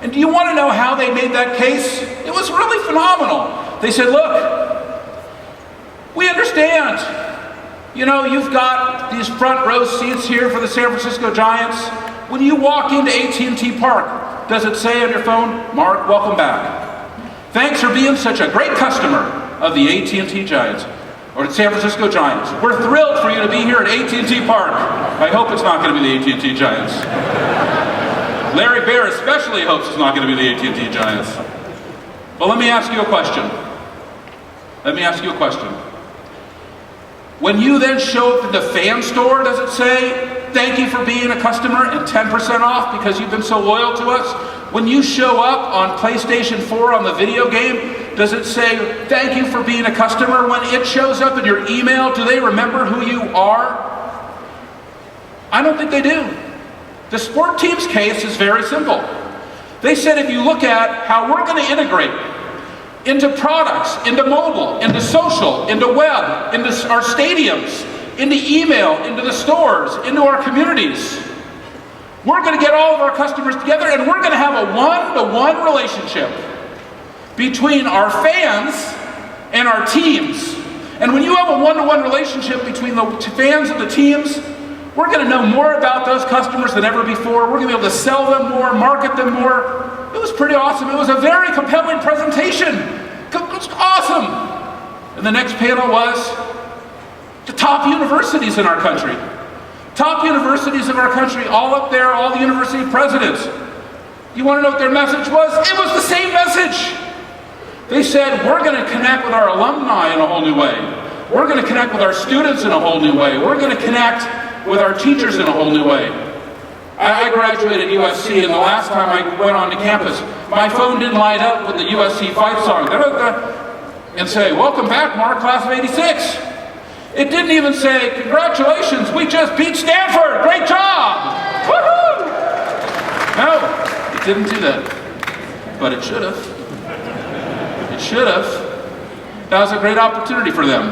And do you want to know how they made that case? It was really phenomenal. They said, look, we understand, you know, you've got these front row seats here for the San Francisco Giants. When you walk into AT&T Park, does it say on your phone, Mark, welcome back. Thanks for being such a great customer of the AT&T Giants, or the San Francisco Giants. We're thrilled for you to be here at AT&T Park. I hope it's not going to be the AT&T Giants. Larry Bear especially hopes it's not going to be the AT&T Giants. But let me ask you a question. When you then show up at the fan store, does it say, thank you for being a customer and 10% off because you've been so loyal to us? When you show up on PlayStation 4 on the video game, does it say, thank you for being a customer? When it shows up in your email, do they remember who you are? I don't think they do. The sport team's case is very simple. They said if you look at how we're going to integrate into products, into mobile, into social, into web, into our stadiums, into email, into the stores, into our communities, we're going to get all of our customers together and we're going to have a one-to-one relationship between our fans and our teams. And when you have a one-to-one relationship between the fans and the teams, we're going to know more about those customers than ever before. We're going to be able to sell them more, market them more. It was pretty awesome. It was a very compelling presentation. It was awesome. And the next panel was the top universities in our country. Top universities in our country, all up there, all the university presidents. You want to know what their message was? It was the same message. They said, we're going to connect with our alumni in a whole new way. We're going to connect with our students in a whole new way. We're going to connect with our teachers in a whole new way. I graduated USC, and the last time I went onto campus, my phone didn't light up with the USC fight song and say, welcome back, Mark, class of '86. It didn't even say, congratulations, we just beat Stanford, great job! Woohoo! No, it didn't do that, but it should have. It should have. That was a great opportunity for them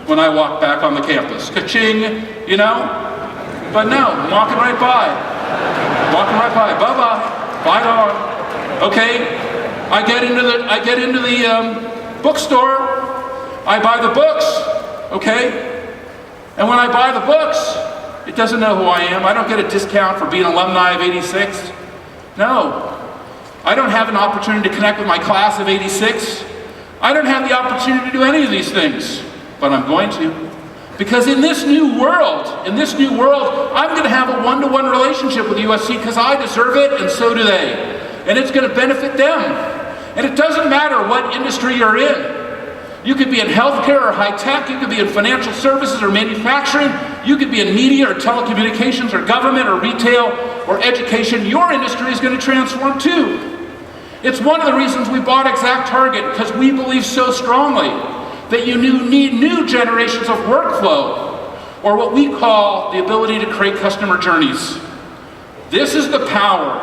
when I walked back on the campus. Ka-ching, you know? But no, I'm walking right by. Bye-bye. Bye, dog. Okay, I get into the bookstore. I buy the books. Okay? And when I buy the books, it doesn't know who I am. I don't get a discount for being an alumni of '86. No. I don't have an opportunity to connect with my class of '86. I don't have the opportunity to do any of these things, but I'm going to. Because in this new world, I'm going to have a one-to-one relationship with USC because I deserve it and so do they. And it's going to benefit them. And it doesn't matter what industry you're in. You could be in healthcare or high tech, you could be in financial services or manufacturing, you could be in media or telecommunications or government or retail or education. Your industry is going to transform too. It's one of the reasons we bought ExactTarget, because we believe so strongly that you need new generations of workflow, or what we call the ability to create customer journeys. This is the power.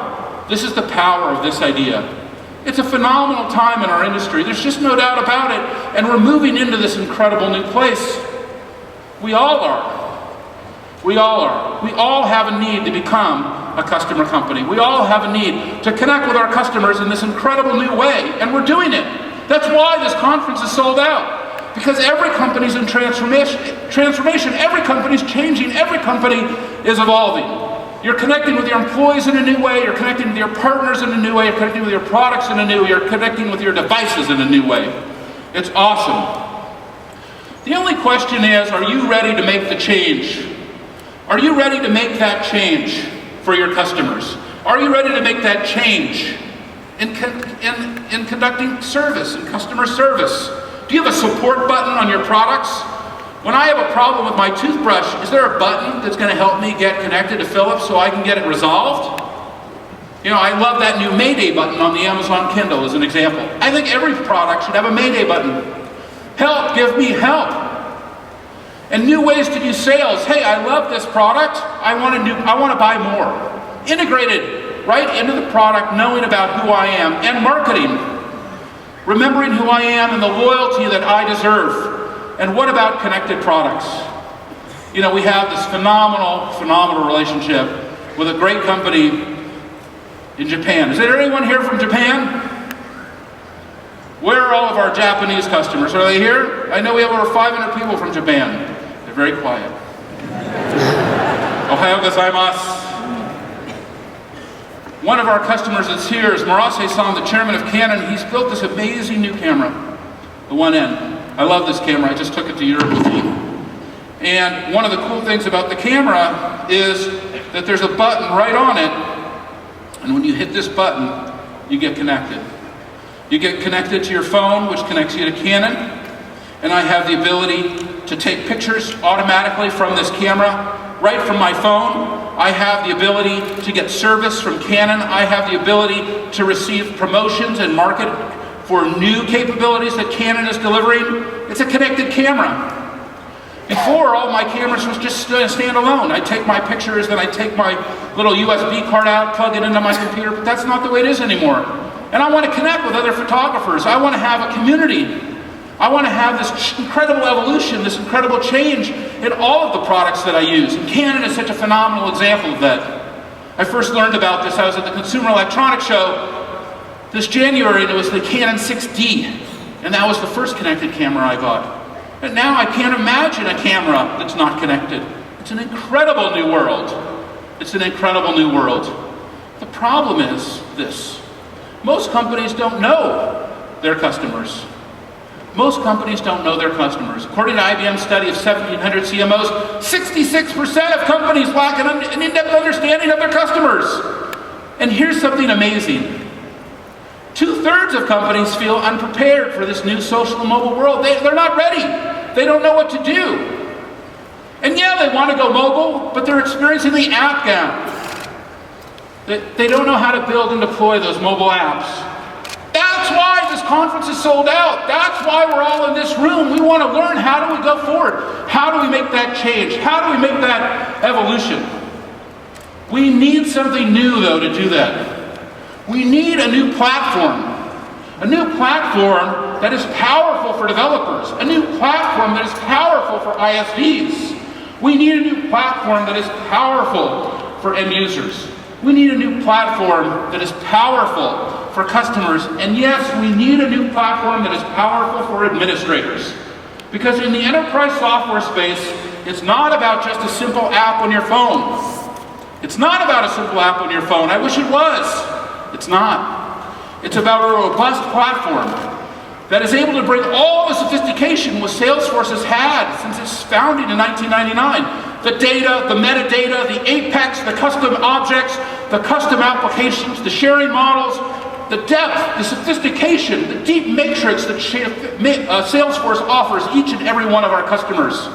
This is the power of this idea. It's a phenomenal time in our industry. There's just no doubt about it. And we're moving into this incredible new place. We all are. We all are. We all have a need to become a customer company. We all have a need to connect with our customers in this incredible new way. And we're doing it. That's why this conference is sold out. Because every company's in transformation. Every company's changing. Every company is evolving. You're connecting with your employees in a new way, you're connecting with your partners in a new way, you're connecting with your products in a new way, you're connecting with your devices in a new way. It's awesome. The only question is, are you ready to make the change? Are you ready to make that change for your customers? Are you ready to make that change in conducting service and customer service? Do you have a support button on your products? When I have a problem with my toothbrush, is there a button that's going to help me get connected to Philips so I can get it resolved? You know, I love that new Mayday button on the Amazon Kindle as an example. I think every product should have a Mayday button. Help, give me help. And new ways to do sales. Hey, I love this product. I want to buy more. Integrated right into the product, knowing about who I am, and marketing. Remembering who I am and the loyalty that I deserve. And what about connected products? You know, we have this phenomenal relationship with a great company in Japan. Is there anyone here from Japan? Where are all of our Japanese customers? Are they here? I know we have over 500 people from Japan. They're very quiet. Ohayou gozaimasu. One of our customers that's here is Murase-san, the chairman of Canon. He's built this amazing new camera, the 1N. I love this camera. I just took it to Europe with me. And one of the cool things about the camera is that there's a button right on it, and when you hit this button, you get connected. You get connected to your phone, which connects you to Canon, and I have the ability to take pictures automatically from this camera, right from my phone. I have the ability to get service from Canon. I have the ability to receive promotions and market for new capabilities that Canon is delivering. It's a connected camera. Before, all my cameras was just stand alone. I take my pictures, then I take my little USB card out, plug it into my computer, but that's not the way it is anymore. And I want to connect with other photographers. I want to have a community. I want to have this incredible evolution, this incredible change in all of the products that I use. And Canon is such a phenomenal example of that. I first learned about this, I was at the Consumer Electronics Show this January, and it was the Canon 6D. And that was the first connected camera I bought. And now I can't imagine a camera that's not connected. It's an incredible new world. It's an incredible new world. The problem is this. Most companies don't know their customers. Most companies don't know their customers. According to IBM's study of 1,700 CMOs, 66% of companies lack an in-depth understanding of their customers. And here's something amazing. 2/3 of companies feel unprepared for this new social and mobile world. They're not ready. They don't know what to do. And yeah, they want to go mobile, but they're experiencing the app gap. They don't know how to build and deploy those mobile apps. That's why this conference is sold out. That's why we're all in this room. We want to learn, how do we go forward? How do we make that change? How do we make that evolution? We need something new, though, to do that. We need a new platform. A new platform that is powerful for developers. A new platform that is powerful for ISVs. We need a new platform that is powerful for end users. We need a new platform that is powerful for customers. And yes, we need a new platform that is powerful for administrators. Because in the enterprise software space, it's not about just a simple app on your phone. It's not about a simple app on your phone. I wish it was. It's not. It's about a robust platform that is able to bring all the sophistication what Salesforce has had since its founding in 1999. The data, the metadata, the apex, the custom objects, the custom applications, the sharing models, the depth, the sophistication, the deep matrix that Salesforce offers each and every one of our customers.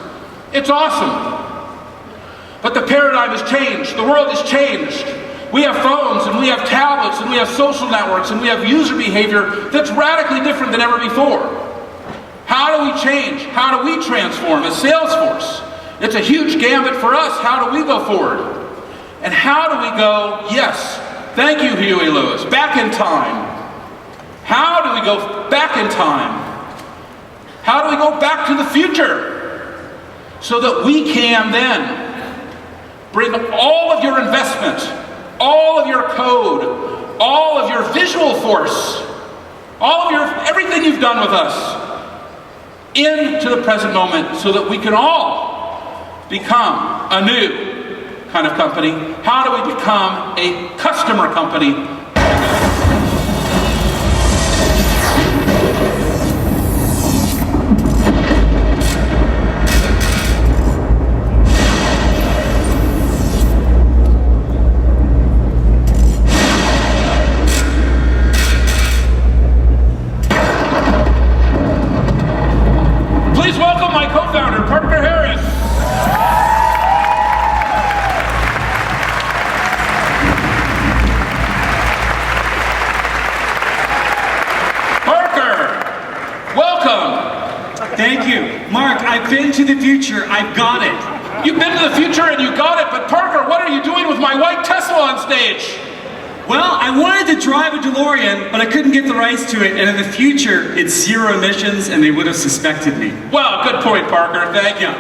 It's awesome. But the paradigm has changed. The world has changed. We have phones, and we have tablets, and we have social networks, and we have user behavior that's radically different than ever before. How do we change? How do we transform as Salesforce? It's a huge gambit for us. How do we go forward? And how do we go, yes, thank you, Huey Lewis, back in time. How do we go back in time? How do we go back to the future? So that we can then bring all of your investment, all of your code, all of your visual force, all of your everything you've done with us into the present moment so that we can all become a new kind of company. How do we become a customer company? Mark, I've been to the future. I've got it. You've been to the future and you got it, but Parker, what are you doing with my white Tesla on stage? Well, I wanted to drive a DeLorean, but I couldn't get the rights to it, and in the future, it's 0 emissions, and they would have suspected me. Well, good point, Parker. Thank you.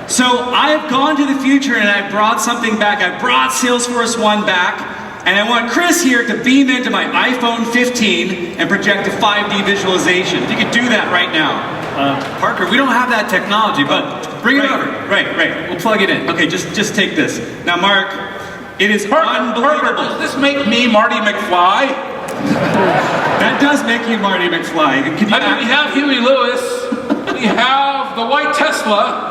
So I've gone to the future, and I brought something back. I brought Salesforce One back, and I want Chris here to beam into my iPhone 15 and project a 5D visualization. If you could do that right now. Parker, we don't have that technology, but bring it over. Right. We'll plug it in. Okay, just take this. Now, Mark, it is unbelievable. Parker, does this make me Marty McFly? That does make you Marty McFly. We have Huey Lewis. We have the white Tesla.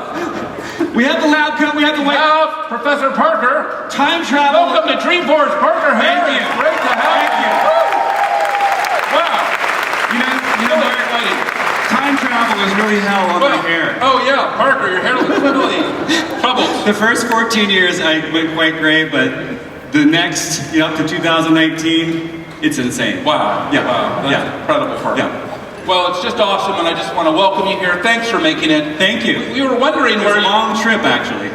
We have the lab coat. We have the white. We have Professor Parker. Time travel. Welcome to Dreamforce, Parker. Thank you. Great to have you. Wow. You know, Mark, time travel was really hell on my hair. Oh yeah, Parker, your hair looks really troubled. The first 14 years I went quite great, but the next, up to 2019, it's insane. Wow. Yeah. Wow. That's incredible, Parker. Yeah. Well, it's just awesome, and I just want to welcome you here. Thanks for making it. Thank you. We were wondering where a long trip, actually.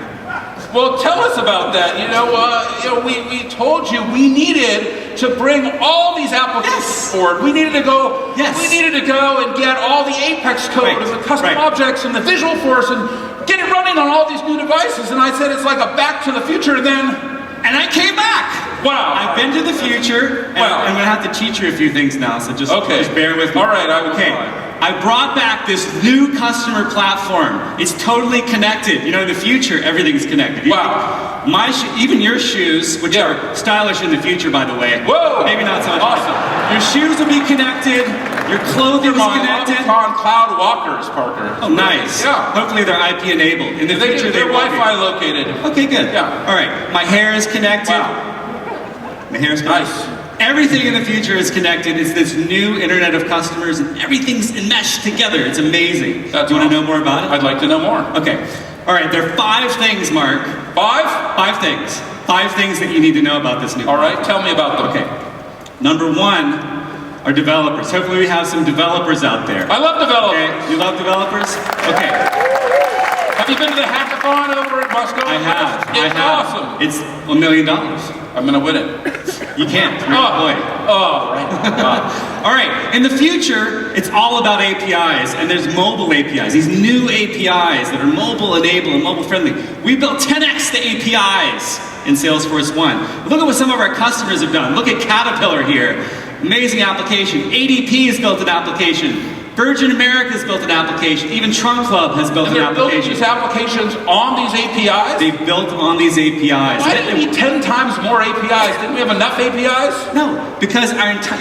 Well, tell us about that. We told you we needed to bring all these applications forward. We needed to go. Yes. We needed to go and get all the Apex code and the custom objects and the Visual Force and get it running on all these new devices. And I said it's like a Back to the Future. And I came back. Wow. I've been to the future, and I'm going to have to teach you a few things now, so just bear with me. All right, I will. I brought back this new customer platform. It's totally connected. In the future, everything's connected. Wow. Even your shoes, which are stylish in the future, by the way. Whoa. Maybe not so much. Awesome. Your shoes will be connected. Your clothing is connected. On cloud walkers, Parker. Oh, nice. Yeah. Hopefully they're IP enabled. In the future, they're Wi-Fi located. Okay, good. Yeah. All right. My hair is connected. Wow. My hair is connected. Nice. Everything in the future is connected. It's this new internet of customers, and everything's enmeshed together. It's amazing. Do you want to know more about it? I'd like to know more. Okay. All right. There are 5 things, Mark. 5? 5 things. 5 things that you need to know about this new. All right. Tell me about them. Okay. Number 1 are developers. Hopefully we have some developers out there. I love developers. Okay. You love developers? Okay. Have you been to the hackathon over at Moscone? I have. It's awesome. It's $1 million. I'm going to win it. You can't. Oh, right. All right. In the future, it's all about APIs, and there's mobile APIs. These new APIs that are mobile enabled and mobile friendly. We built 10x the APIs in Salesforce One. Look at what some of our customers have done. Look at Caterpillar here. Amazing application. ADP has built an application. Virgin America's built an application. Even Trunk Club has built an application. These applications on these APIs? They built on these APIs. Why do we need 10 times more APIs? Didn't we have enough APIs? No, because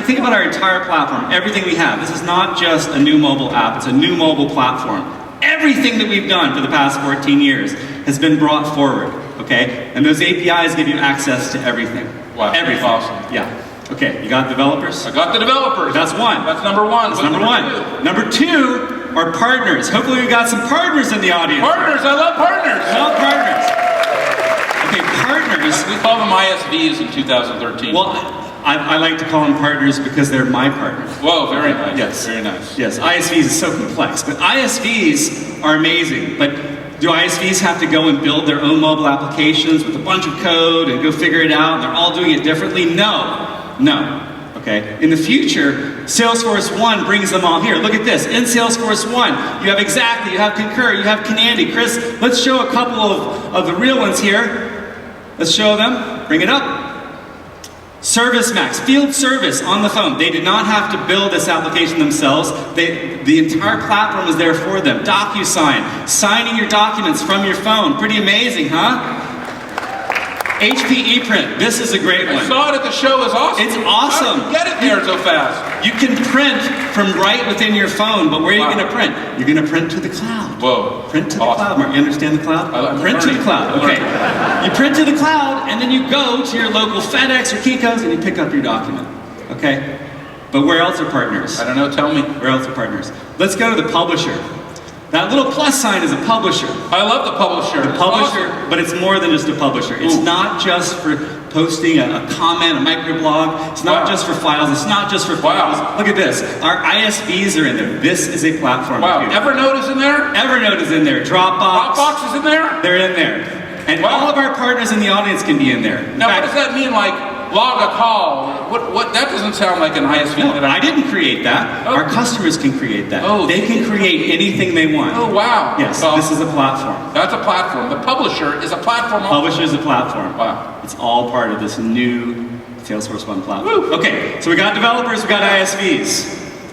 think about our entire platform, everything we have. This is not just a new mobile app, it's a new mobile platform. Everything that we've done for the past 14 years has been brought forward, okay? And those APIs give you access to everything. Wow, everything. that's awesome. Yeah. Okay, you got developers? I got the developers. That's 1. That's number 1. That's number 1. Number 2 are partners. Hopefully we've got some partners in the audience. Partners, I love partners. I love partners. Okay, partners. We call them ISVs in 2013. Well, I like to call them partners because they're my partners. Whoa, very nice. Yes. Very nice. Yes, ISVs is so complex, but ISVs are amazing. But do ISVs have to go and build their own mobile applications with a bunch of code and go figure it out and they're all doing it differently? No. Okay. In the future, Salesforce One brings them all here. Look at this. In Salesforce One, you have Exactly, you have Concur, you have Canandy. Chris, let's show a couple of the real ones here. Let's show them. Bring it up. ServiceMax, field service on the phone. They did not have to build this application themselves. The entire platform was there for them. DocuSign, signing your documents from your phone. Pretty amazing, huh? HP ePrint, this is a great one. I saw it at the show, it's awesome. It's awesome. How did you get it there so fast? You can print from right within your phone, but where are you going to print? You're going to print to the cloud. Whoa. Print to the cloud. Mark, you understand the cloud? Print to the cloud. Okay. You print to the cloud, and then you go to your local FedEx or Kinko's, and you pick up your document. Okay? But where else are partners? I don't know, tell me. Where else are partners? Let's go to the publisher. That little plus sign is a publisher. I love the publisher. The publisher, but it's more than just a publisher. It's not just for posting a comment, a microblog. It's not just for files. It's not just for files. Look at this. Our ISVs are in there. This is a platform. Wow. Evernote is in there? Evernote is in there. Dropbox. Dropbox is in there? They're in there. And all of our partners in the audience can be in there. Now, what does that mean, like, log a call? What? That doesn't sound like an ISV. No, I didn't create that. Our customers can create that. Oh, they can create anything they want. Oh, wow. Yes, this is a platform. That's a platform. The publisher is a platform. Publisher is a platform. Wow. It's all part of this new Salesforce One platform. Woo. Okay, so we got developers, we got ISVs.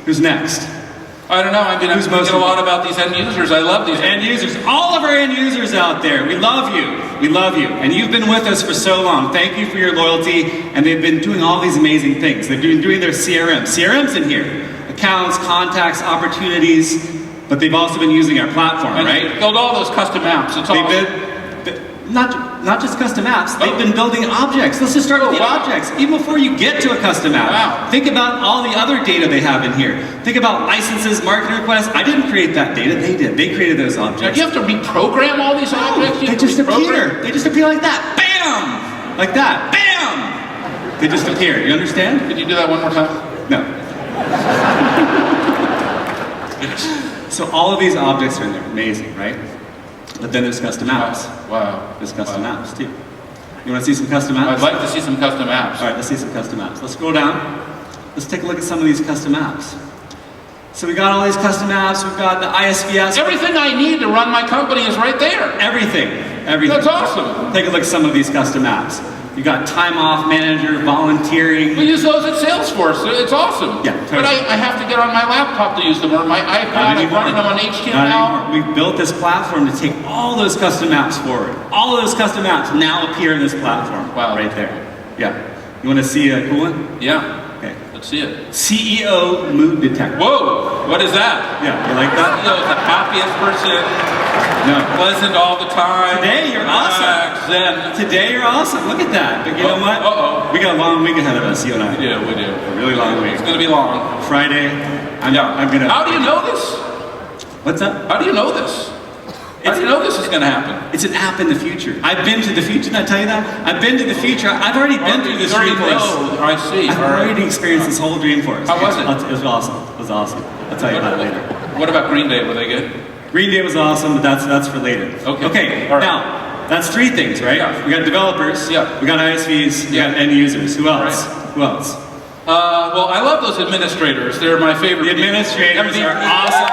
Who's next? I don't know. I mean, I'm thinking a lot about these end users. I love these end users. All of our end users out there, we love you. We love you. And you've been with us for so long. Thank you for your loyalty. And they've been doing all these amazing things. They've been doing their CRM. CRM's in here. Accounts, contacts, opportunities. But they've also been using our platform, right? Build all those custom apps. It's awesome. Not just custom apps, they've been building objects. Let's just start with the objects. Even before you get to a custom app, think about all the other data they have in here. Think about licenses, marketing requests. I didn't create that data, they did. They created those objects. Now, do you have to reprogram all these objects? They just appear. They just appear like that. Bam! Like that. Bam! They just appear. You understand? Could you do that one more time? No. So all of these objects are in there. Amazing, right? But then there's custom apps. Wow. There's custom apps too. You want to see some custom apps? I'd like to see some custom apps. All right, let's see some custom apps. Let's scroll down. Let's take a look at some of these custom apps. So we got all these custom apps. We've got the ISVS. Everything I need to run my company is right there. Everything. That's awesome. Take a look at some of these custom apps. You got time off manager, volunteering. We use those at Salesforce. It's awesome. Yeah, totally. But I have to get on my laptop to use them, or my iPad. I'm running them on HTML. We built this platform to take all those custom apps forward. All of those custom apps now appear in this platform. Wow. Right there. Yeah. You want to see a cool one? Yeah. Okay. Let's see it. CEO mood detector. Whoa! What is that? Yeah. You like that? CEO is the happiest person. No. Pleasant all the time. Today you're awesome. Zen. Today you're awesome. Look at that. But you know what? We got a long week ahead of us, you and I. Yeah, we do. A really long week. It's going to be long. Friday. I'm gonna. How do you know this? What's that? How do you know this? How do you know this is going to happen? It's an app in the future. I've been to the future. Didn't I tell you that? I've been to the future. I've already been through this Dreamforce. I see. I've already experienced this whole Dreamforce. How was it? It was awesome. It was awesome. I'll tell you about it later. What about Green Day? Were they good? Green Day was awesome, but that's for later. Okay. All right. Now, that's three things, right? Yeah. We got developers. Yeah. We got ISVs. We got end users. Who else? Right. Who else? Well, I love those administrators. They're my favorite. The administrators are awesome.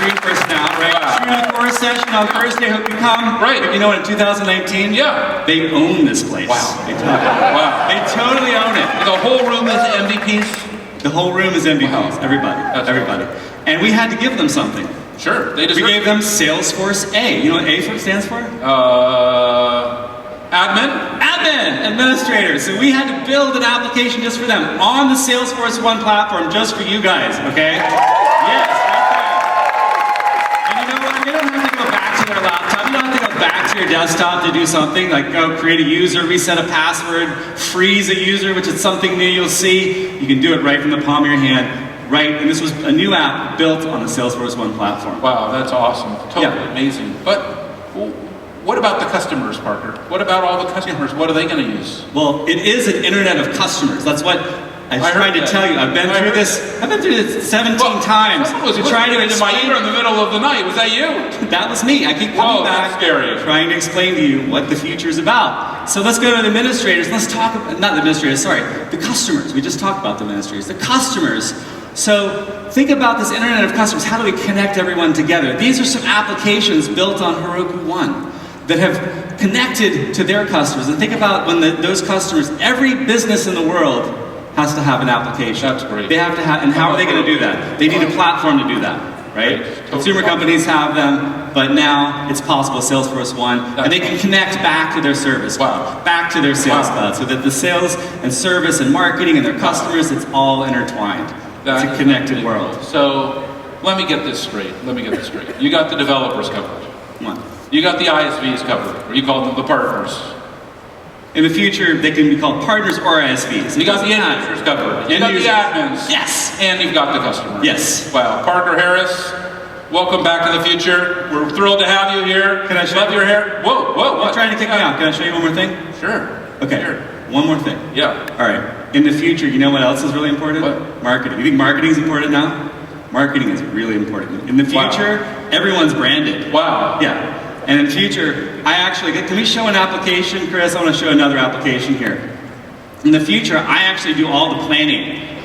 Dreamforce now, right? Wow. True Course session on Thursday. Hope you come. Right. You know, in 2019, yeah, they own this place. Wow. Wow. They totally own it. The whole room is MVPs. The whole room is MVPs. Wow. Everybody. That's everybody. Cool. And we had to give them something. Sure. We gave them Salesforce A. You know what A stands for? Admin. Administrator. So we had to build an application just for them on the Salesforce One platform, just for you guys. Okay. Yes. You don't have to go back to their laptop. You don't have to go back to your desktop to do something like go create a user, reset a password, freeze a user, which is something new you'll see. You can do it right from the palm of your hand. Right, and this was a new app built on the Salesforce One platform. Wow, that's awesome. Totally amazing. But what about the customers, Parker? What about all the customers? What are they going to use? Well, it is an internet of customers. That's what I was trying to tell you. I've been through this 17 times. Someone was trying to explain in my ear in the middle of the night. Was that you? That was me. I keep coming back, that's scary. trying to explain to you what the future is about. So let's go to the administrators. Let's talk about, not the administrators, sorry, the customers. We just talked about the administrators. The customers. So think about this internet of customers. How do we connect everyone together? These are some applications built on Heroku One that have connected to their customers. And think about when those customers, every business in the world has to have an application. That's great. They have to have, and how are they going to do that? They need a platform to do that, right? Consumer companies have them, but now it's possible with Salesforce One, and they can connect back to their service, back to their sales cloud, so that the sales and service and marketing and their customers, it's all intertwined. It's a connected world. So let me get this straight. You got the developers covered. You got the ISVs covered, or you call them the partners. In the future, they can be called partners or ISVs. You got the end users covered. You got the admins. Yes. And you've got the customer. Yes. Wow. Parker Harris, welcome back to the future. We're thrilled to have you here. Can I show Love you? your hair. Whoa, what? You're trying to kick me out. Can I show you one more thing? Sure. Okay. Sure. One more thing. Yeah. All right. In the future, you know what else is really important? What? Marketing. You think marketing is important now? Marketing is really important. In the future, everyone's branded. Wow. Yeah. And in the future, can we show an application, Chris? I want to show another application here. In the future, I actually do all the planning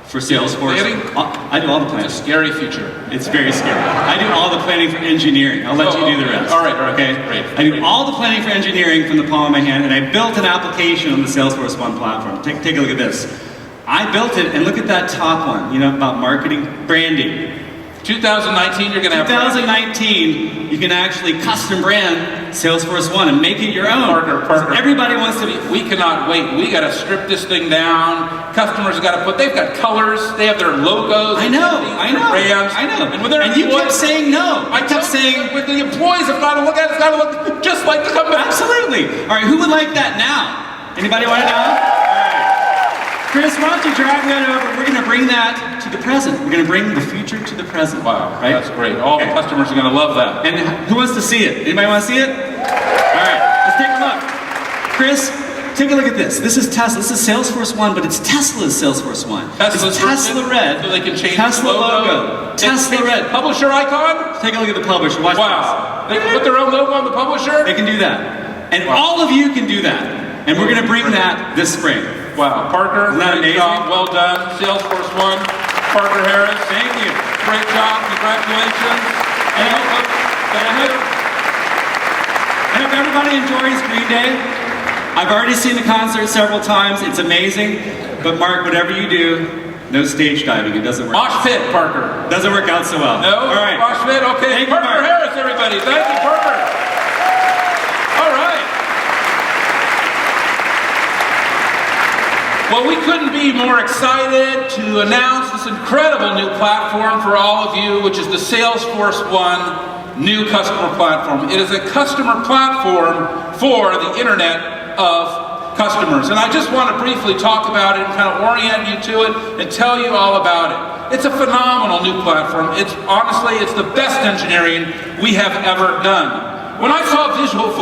for Salesforce. I do all the planning. It's a scary future. It's very scary. I do all the planning for engineering. I'll let you do the rest. All right, okay? Great. I do all the planning for engineering from the palm of my hand, and I built an application on the Salesforce One platform. Take a look at this. I built it, and look at that top one, about marketing, branding. 2019, you're going to have 2019, you can actually custom brand Salesforce One and make it your own. Parker. Everybody wants to be. We cannot wait. We got to strip this thing down. Customers got to they've got colors. They have their logos. I know. Brands. I know. And you kept saying no. I kept saying with the employees have got to look at it. It's got to look just like the company. Absolutely. All right. Who would like that now? Anybody want to know? All right. Chris, why don't you drag that over? We're going to bring that to the present. We're going to bring the future to the present. Wow, right? That's great. All the customers are going to love that. And who wants to see it? Anybody want to see it? All right, let's take a look. Chris, take a look at this. This is Tesla. This is Salesforce One, but it's Tesla's Salesforce One. It's Tesla red. So they can change Tesla the logo. Tesla red. Publisher icon? Take a look at the publisher. Watch wow. They can put their own logo on the publisher? They can do that. And all of you can do that. And we're going to bring that this spring. Wow, Parker, great job, well done. Salesforce One, Parker Harris. Thank you. Great job, congratulations. And I hope everybody enjoys Green Day. I've already seen the concert several times. It's amazing. But Mark, whatever you do, no stage diving. It doesn't work. Mosh pit, Parker. Doesn't work out so well. No? All right. Mosh pit, okay. Thank Parker you, Harris, everybody. Thank you, Parker. All right. Well, we couldn't be more excited to announce this incredible new platform for all of you, which is the Salesforce One new customer platform. It is a customer platform for the Internet of Customers. And I just want to briefly talk about it and kind of orient you to it and tell you all about it. It's a phenomenal new platform. It's the best engineering we have ever done. When I saw Visual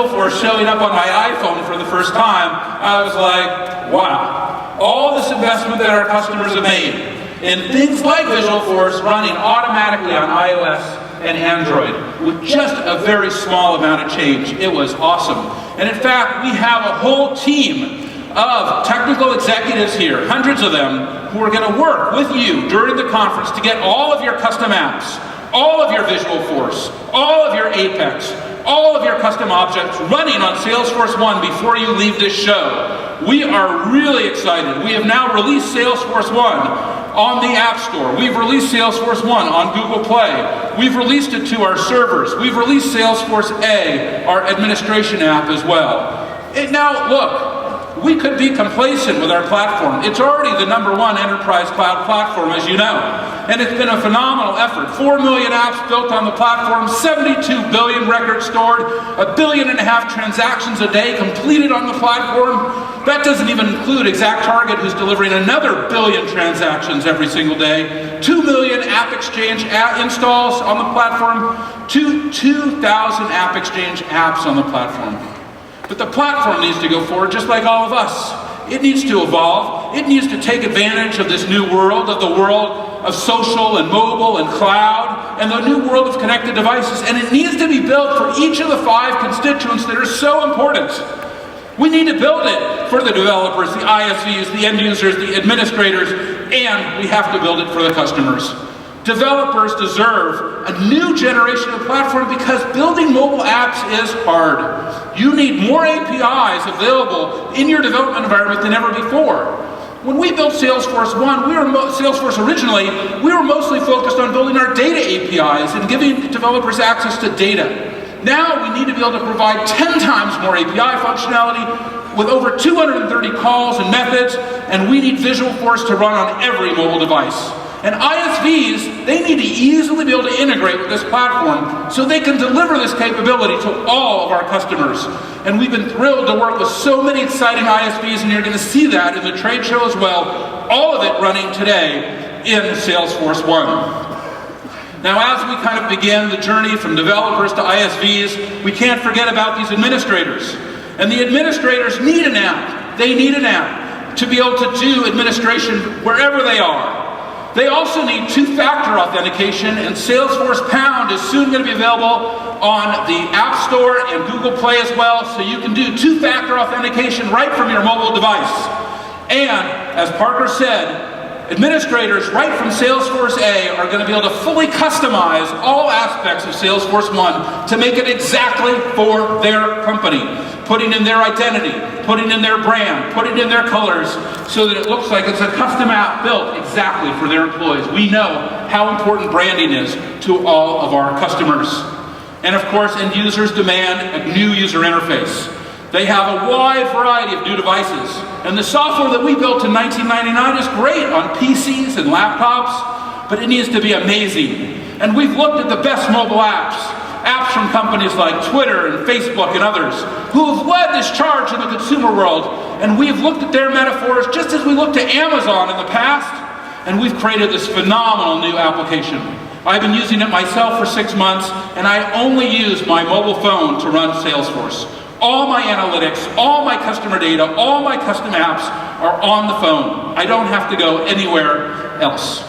Force showing up on my iPhone for the first time, I was like, wow, all this investment that our customers have made in things like Visual Force running automatically on iOS and Android with just a very small amount of change. It was awesome. And in fact, we have a whole team of technical executives here, hundreds of them, who are going to work with you during the conference to get all of your custom apps, all of your Visual Force, all of your Apex, all of your custom objects running on Salesforce One before you leave this show. We are really excited. We have now released Salesforce One on the App Store. We've released Salesforce One on Google Play. We've released it to our servers. We've released Salesforce A, our administration app, as well. Now, look, we could be complacent with our platform. It's already the #1 enterprise cloud platform, as you know. And it's been a phenomenal effort. 4 million apps built on the platform, 72 billion records stored, 1.5 billion transactions a day completed on the platform. That doesn't even include ExactTarget, who's delivering another 1 billion transactions every single day. 2 million AppExchange installs on the platform, 2,000 AppExchange apps on the platform. But the platform needs to go forward just like all of us. It needs to evolve. It needs to take advantage of this new world, of the world of social and mobile and cloud, and the new world of connected devices. And it needs to be built for each of the 5 constituents that are so important. We need to build it for the developers, the ISVs, the end users, the administrators, and we have to build it for the customers. Developers deserve a new generation of platform because building mobile apps is hard. You need more APIs available in your development environment than ever before. When we built Salesforce One, Salesforce originally, we were mostly focused on building our data APIs and giving developers access to data. Now we need to be able to provide 10 times more API functionality with over 230 calls and methods, and we need Visual Force to run on every mobile device. And ISVs, they need to easily be able to integrate with this platform so they can deliver this capability to all of our customers. And we've been thrilled to work with so many exciting ISVs, and you're going to see that in the trade show as well. All of it running today in Salesforce One. Now, as we kind of begin the journey from developers to ISVs, we can't forget about these administrators. And the administrators need an app. They need an app to be able to do administration wherever they are. They also need two-factor authentication, and Salesforce Pound is soon going to be available on the App Store and Google Play as well, so you can do two-factor authentication right from your mobile device. And, as Parker said, administrators right from Salesforce A are going to be able to fully customize all aspects of Salesforce One to make it exactly for their company, putting in their identity, putting in their brand, putting in their colors, so that it looks like it's a custom app built exactly for their employees. We know how important branding is to all of our customers. And of course, end users demand a new user interface. They have a wide variety of new devices, and the software that we built in 1999 is great on PCs and laptops, but it needs to be amazing. And we've looked at the best mobile apps from companies like Twitter and Facebook and others, who have led this charge in the consumer world, and we've looked at their metaphors just as we looked to Amazon in the past, and we've created this phenomenal new application. I've been using it myself for 6 months, and I only use my mobile phone to run Salesforce. All my analytics, all my customer data, all my custom apps are on the phone. I don't have to go anywhere else.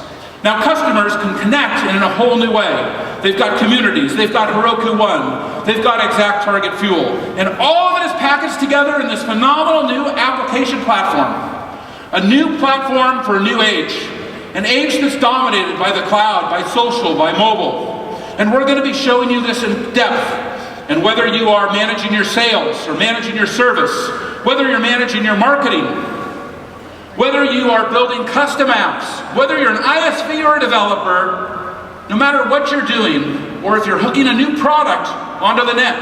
Now, customers can connect in a whole new way. They've got communities, they've got Heroku One, they've got Exact Target Fuel, and all of it is packaged together in this phenomenal new application platform. A new platform for a new age. An age that's dominated by the cloud, by social, by mobile. And we're going to be showing you this in depth. And whether you are managing your sales or managing your service, whether you're managing your marketing, whether you are building custom apps, whether you're an ISV or a developer, no matter what you're doing, or if you're hooking a new product onto the net,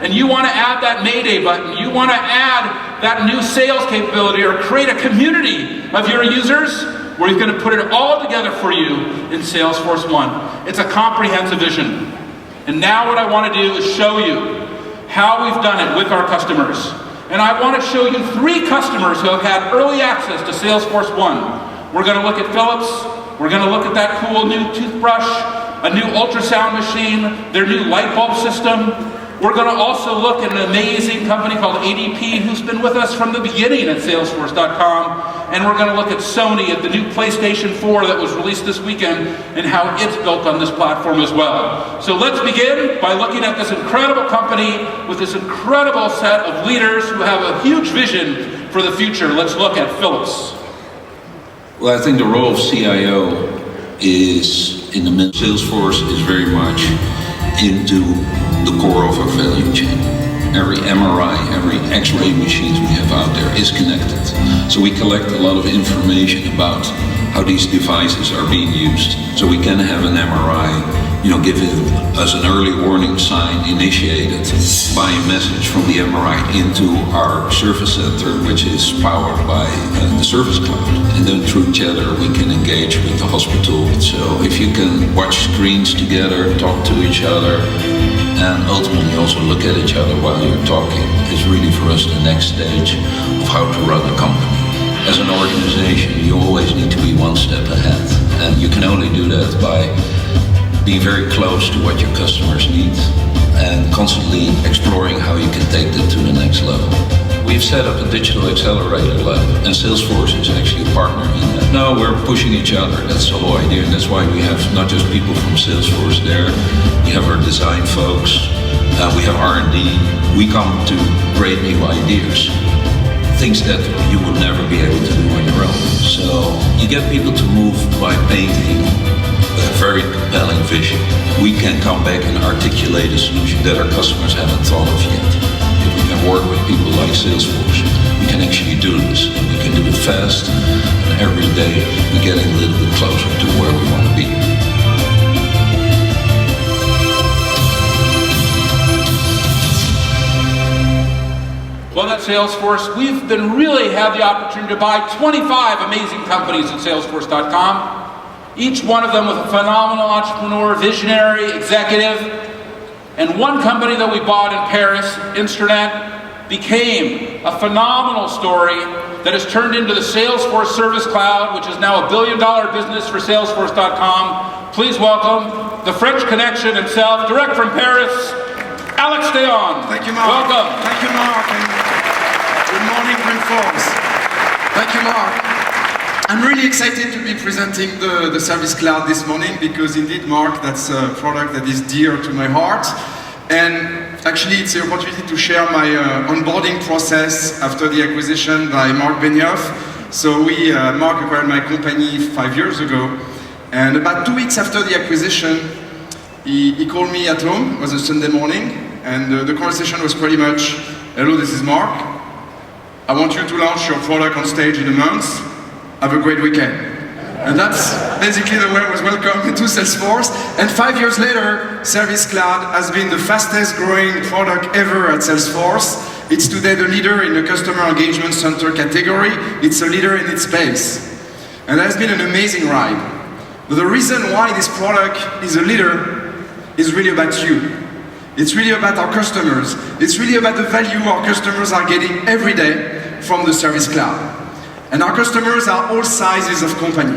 and you want to add that Mayday button, you want to add that new sales capability, or create a community of your users, we're going to put it all together for you in Salesforce One. It's a comprehensive vision. And now what I want to do is show you how we've done it with our customers. And I want to show you 3 customers who have had early access to Salesforce One. We're going to look at Philips. We're going to look at that cool new toothbrush, a new ultrasound machine, their new light bulb system. We're going to also look at an amazing company called ADP, who's been with us from the beginning at Salesforce.com. And we're going to look at Sony, at the new PlayStation 4 that was released this weekend, and how it's built on this platform as well. So let's begin by looking at this incredible company with this incredible set of leaders who have a huge vision for the future. Let's look at Philips. Well, I think the role of CIO is in the middle. Salesforce is very much into the core of our value chain. Every MRI, every X-ray machines we have out there is connected. So we collect a lot of information about how these devices are being used. So we can have an MRI, giving us an early warning sign initiated by a message from the MRI into our service center, which is powered by the Service Cloud. And then through Chatter, we can engage with the hospital. So if you can watch screens together, talk to each other, and ultimately also look at each other while you're talking, is really for us the next stage of how to run a company. As an organization, you always need to be one step ahead, and you can only do that by being very close to what your customers need and constantly exploring how you can take them to the next level. We've set up a digital accelerator lab, and Salesforce is actually a partner in that. No, we're pushing each other. That's the whole idea, and that's why we have not just people from Salesforce there. We have our design folks, we have R&D. We come to great new ideas, things that you would never be able to do on your own. So you get people to move by painting a very compelling vision. We can come back and articulate a solution that our customers haven't thought of yet. If we can work with people like Salesforce, we can actually do this, and we can do it fast, and every day we're getting a little bit closer to where we want to be. Well, at Salesforce, we've been really had the opportunity to buy 25 amazing companies at Salesforce.com. each one of them with a phenomenal entrepreneur, visionary, executive. And one company that we bought in Paris, Instranet, became a phenomenal story that has turned into the Salesforce Service Cloud, which is now $1 billion business for Salesforce.com. Please welcome the French connection himself, direct from Paris, Alex Dayon. Thank you, Mark. Welcome. Thank you, Mark. And good morning, Dreamforce. Thank you, Mark. I'm really excited to be presenting the Service Cloud this morning because indeed, Mark, that's a product that is dear to my heart. And actually, it's the opportunity to share my onboarding process after the acquisition by Mark Benioff. So Mark acquired my company 5 years ago. And about 2 weeks after the acquisition, he called me at home. It was a Sunday morning. And the conversation was pretty much, hello, this is Mark. I want you to launch your product on stage in a month. Have a great weekend. And that's basically the way I was welcomed into Salesforce. And 5 years later, Service Cloud has been the fastest growing product ever at Salesforce. It's today the leader in the Customer Engagement Center category. It's a leader in its space. And that has been an amazing ride. But the reason why this product is a leader is really about you. It's really about our customers. It's really about the value our customers are getting every day from the Service Cloud. And our customers are all sizes of company.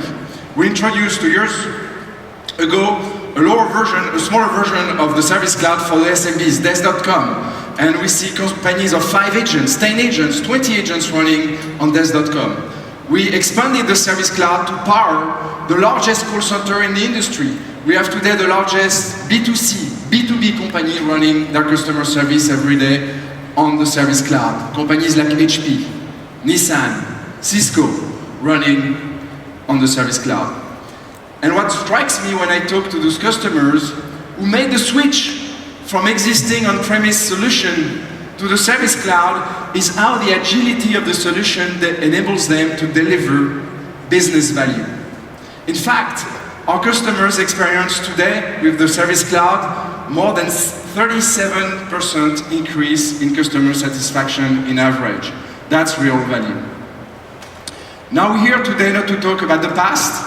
We introduced 2 years ago a smaller version of the Service Cloud for the SMBs, Desk.com. And we see companies of 5 agents, 10 agents, 20 agents running on Desk.com. We expanded the Service Cloud to power the largest call center in the industry. We have today the largest B2C, B2B company running their customer service every day on the Service Cloud. Companies like HP, Nissan, Cisco running on the Service Cloud. And what strikes me when I talk to those customers who made the switch from existing on-premise solution to the Service Cloud is how the agility of the solution that enables them to deliver business value. In fact, our customers experience today with the Service Cloud more than 37% increase in customer satisfaction in average. That's real value. Now we're here today not to talk about the past,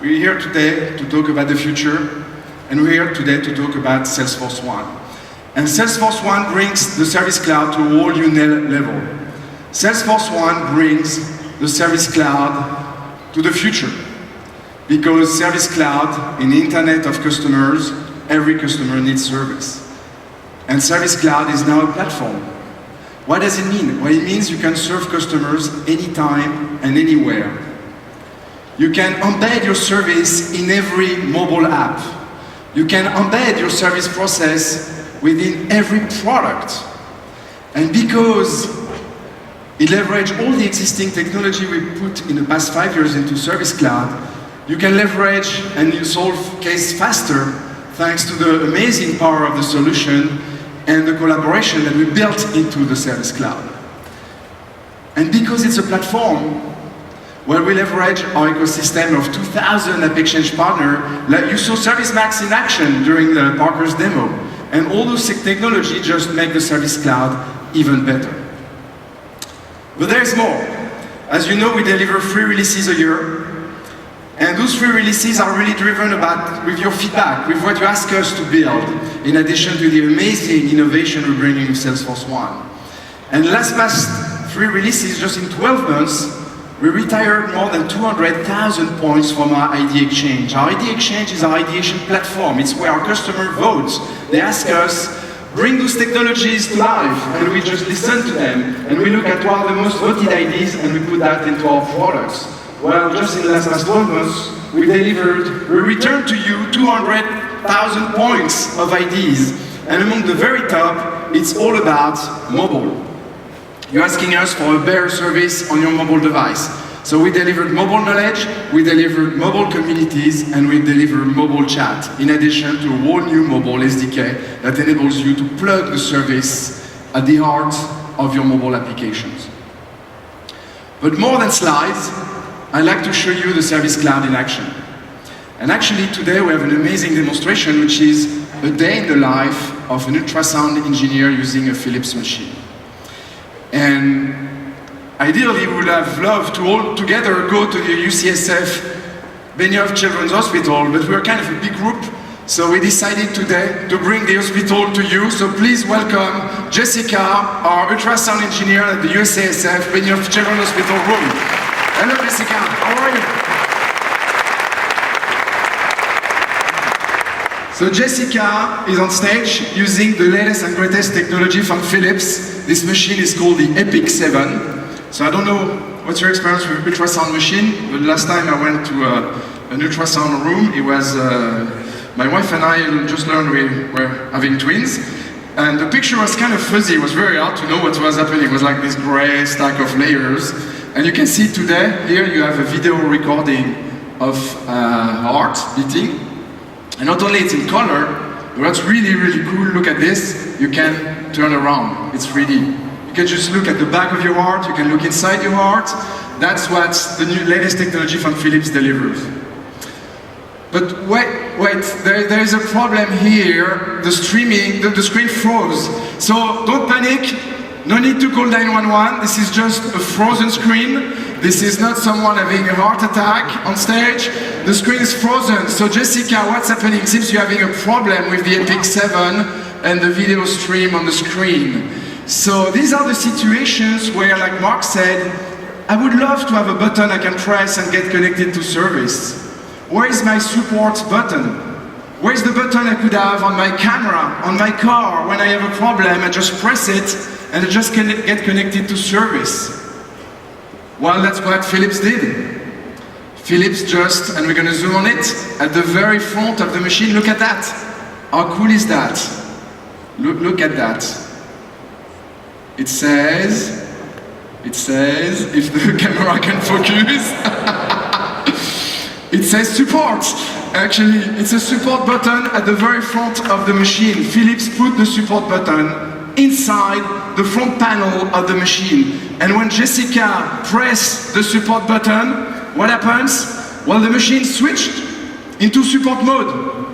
we're here today to talk about the future, and we're here today to talk about Salesforce One. And Salesforce One brings the Service Cloud to a whole new level. Salesforce One brings the Service Cloud to the future. Because Service Cloud, in the Internet of customers, every customer needs service. And Service Cloud is now a platform. What does it mean? Well, it means you can serve customers anytime and anywhere. You can embed your service in every mobile app. You can embed your service process within every product. And because it leverages all the existing technology we put in the past 5 years into Service Cloud, you can leverage and you solve case faster thanks to the amazing power of the solution and the collaboration that we built into the Service Cloud. And because it's a platform where we leverage our ecosystem of 2,000 App Exchange partners, like you saw ServiceMax in action during the Parker's demo, and all those technology just make the Service Cloud even better. But there's more. As you know, we deliver 3 releases a year, and those 3 releases are really driven with your feedback, with what you ask us to build, in addition to the amazing innovation we're bringing with Salesforce One. And past 3 releases, just in 12 months, we retired more than 200,000 points from our ID Exchange. Our ID Exchange is our ideation platform. It's where our customer votes. They ask us, bring those technologies to life, and we just listen to them, and we look at what are the most voted IDs, and we put that into our products. Well, just in the last 12 months, we returned to you 200,000 points of IDs. And among the very top, it's all about mobile. You're asking us for a better service on your mobile device. So we delivered mobile knowledge, we delivered mobile communities, and we delivered mobile chat, in addition to a whole new mobile SDK that enables you to plug the service at the heart of your mobile applications. But more than slides, I'd like to show you the Service Cloud in action. And actually today we have an amazing demonstration, which is a day in the life of an ultrasound engineer using a Philips machine. And ideally we would have loved to all together go to the UCSF Benioff Children's Hospital, but we're kind of a big group, so we decided today to bring the hospital to you. So please welcome Jessica, our ultrasound engineer at the UCSF Benioff Children's Hospital room. Hello Jessica, how are you? So Jessica is on stage using the latest and greatest technology from Philips. This machine is called the Epic 7. So I don't know what's your experience with ultrasound machine, but last time I went to an ultrasound room, it was, my wife and I just learned we were having twins, and the picture was kind of fuzzy. It was very hard to know what was happening. It was like this gray stack of layers. And you can see today, here you have a video recording of heart beating. And not only it's in color, but what's really, really cool, look at this, you can turn around. It's 3D. You can just look at the back of your heart, you can look inside your heart. That's what the new latest technology from Philips delivers. But wait, there is a problem here. The streaming, the screen froze. So don't panic, no need to call 911. This is just a frozen screen. This is not someone having a heart attack on stage. The screen is frozen. So Jessica, what's happening? It seems you're having a problem with the Epic 7 and the video stream on the screen. So these are the situations where, like Mark said, I would love to have a button I can press and get connected to service. Where is my support button? Where is the button I could have on my camera, on my car? When I have a problem, I just press it and I just get connected to service. Well, that's what Philips did. Philips just, and we're going to zoom on it, at the very front of the machine. Look at that. How cool is that? Look at that. It says, if the camera can focus, it says support. Actually, it's a support button at the very front of the machine. Philips put the support button inside the front panel of the machine. And when Jessica pressed the support button, what happens? Well, the machine switched into support mode.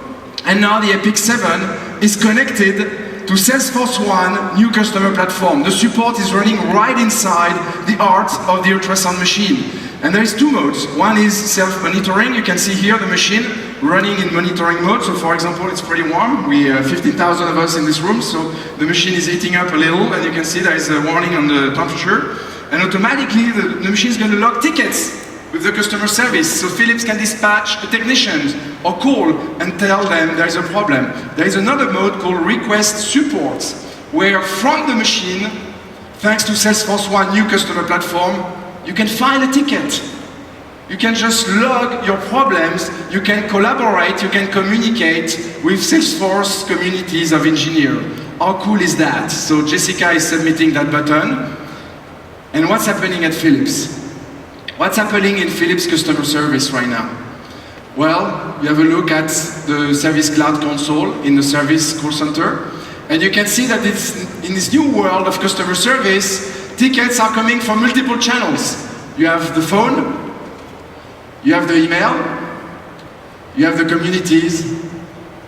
And now the Epic 7 is connected to Salesforce One new customer platform. The support is running right inside the heart of the ultrasound machine. And there is two modes. One is self-monitoring. You can see here the machine running in monitoring mode. So for example, it's pretty warm. We have 15,000 of us in this room, so the machine is heating up a little, and you can see there is a warning on the temperature. And automatically, the machine is going to log tickets with the customer service. So Philips can dispatch a technician or call and tell them there is a problem. There is another mode called request support, where from the machine, thanks to Salesforce One new customer platform, you can file a ticket. You can just log your problems, you can collaborate, you can communicate with Salesforce communities of engineers. How cool is that? So Jessica is submitting that button. And what's happening at Philips? What's happening in Philips customer service right now? Well, you have a look at the Service Cloud console in the service call center, and you can see that it's in this new world of customer service, tickets are coming from multiple channels. You have the phone, you have the email, you have the communities,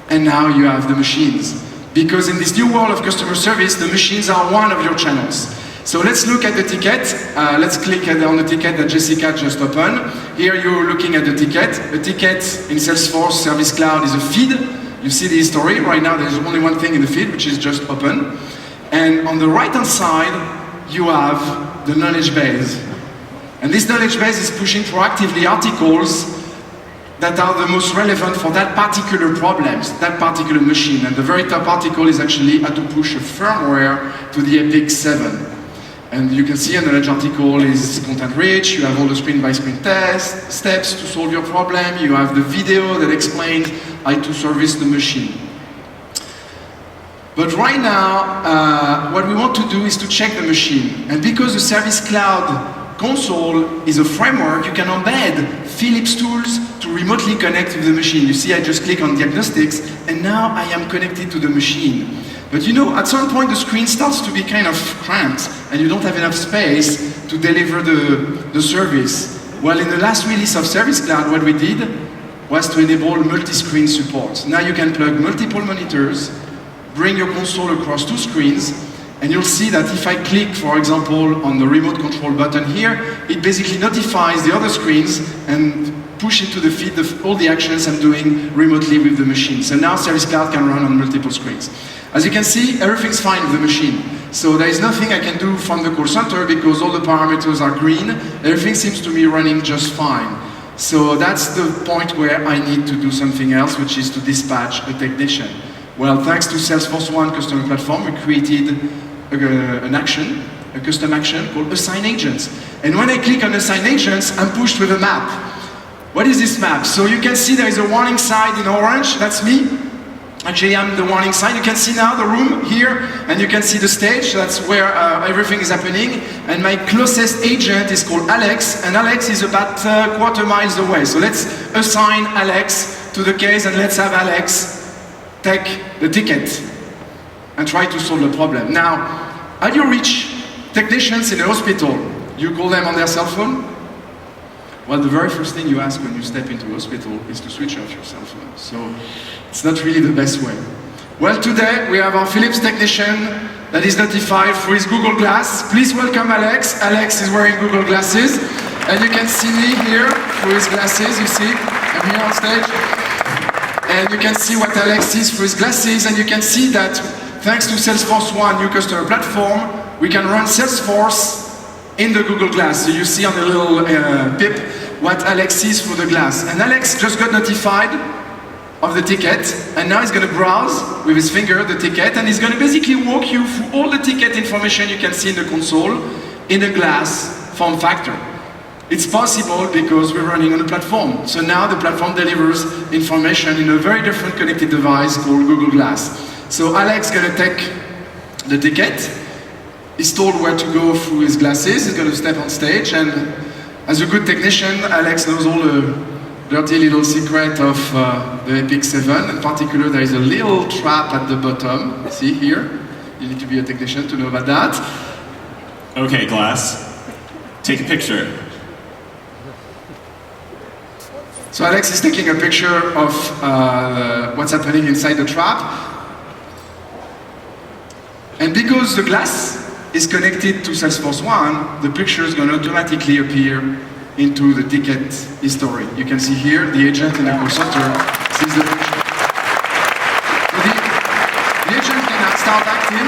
and now you have the machines. Because in this new world of customer service, the machines are one of your channels. So let's look at the ticket. Let's click on the ticket that Jessica just opened. Here you're looking at the ticket. The ticket in Salesforce Service Cloud is a feed. You see the history. Right now there's only one thing in the feed, which is just open. And on the right-hand side, you have the knowledge base. And this knowledge base is pushing proactively articles that are the most relevant for that particular problem, that particular machine. And the very top article is actually how to push a firmware to the Epic 7. And you can see a knowledge article is content rich, you have all the screen-by-screen steps to solve your problem, you have the video that explains how to service the machine. But right now, what we want to do is to check the machine. And because the Service Cloud console is a framework, you can embed Philips tools to remotely connect with the machine. You see, I just click on diagnostics, and now I am connected to the machine. But you know, at some point the screen starts to be kind of cramped, and you don't have enough space to deliver the service. Well, in the last release of Service Cloud, what we did was to enable multi-screen support. Now you can plug multiple monitors, bring your console across two screens, And you'll see that if I click, for example, on the remote control button here, it basically notifies the other screens and push into the feed all the actions I'm doing remotely with the machine. So now Service Cloud can run on multiple screens. As you can see, everything's fine with the machine. So there is nothing I can do from the call center because all the parameters are green. Everything seems to be running just fine. So that's the point where I need to do something else, which is to dispatch a technician. Well, thanks to Salesforce One Customer Platform, we created an action, a custom action called Assign Agents. And when I click on Assign Agents, I'm pushed with a map. What is this map? So you can see there is a warning sign in orange, that's me. Actually, I'm the warning sign. You can see now the room here, and you can see the stage, that's where everything is happening. And my closest agent is called Alex, and Alex is about quarter miles away. So let's assign Alex to the case, and let's have Alex take the ticket and try to solve the problem. Now, how do you reach technicians in a hospital? You call them on their cell phone? Well, the very first thing you ask when you step into a hospital is to switch off your cell phone. So it's not really the best way. Well, today we have our Philips technician that is notified through his Google Glass. Please welcome Alex. Alex is wearing Google glasses. And you can see me here through his glasses, you see. I'm here on stage. And you can see what Alex sees through his glasses. And you can see that thanks to Salesforce One New Customer Platform, we can run Salesforce in the Google Glass. So you see on the little pip what Alex sees through the glass. And Alex just got notified of the ticket, and now he's going to browse with his finger the ticket, and he's going to basically walk you through all the ticket information you can see in the console in a glass form factor. It's possible because we're running on a platform. So now the platform delivers information in a very different connected device called Google Glass. So Alex is going to take the ticket. He's told where to go through his glasses. He's going to step on stage, and as a good technician, Alex knows all the dirty little secret of the Epic 7. In particular, there is a little trap at the bottom. See here? You need to be a technician to know about that. Okay, Glass. Take a picture. So Alex is taking a picture of what's happening inside the trap. And because the glass is connected to Salesforce One, the picture is going to automatically appear into the ticket history. You can see here the agent in the call center sees the picture. So the agent can now start acting.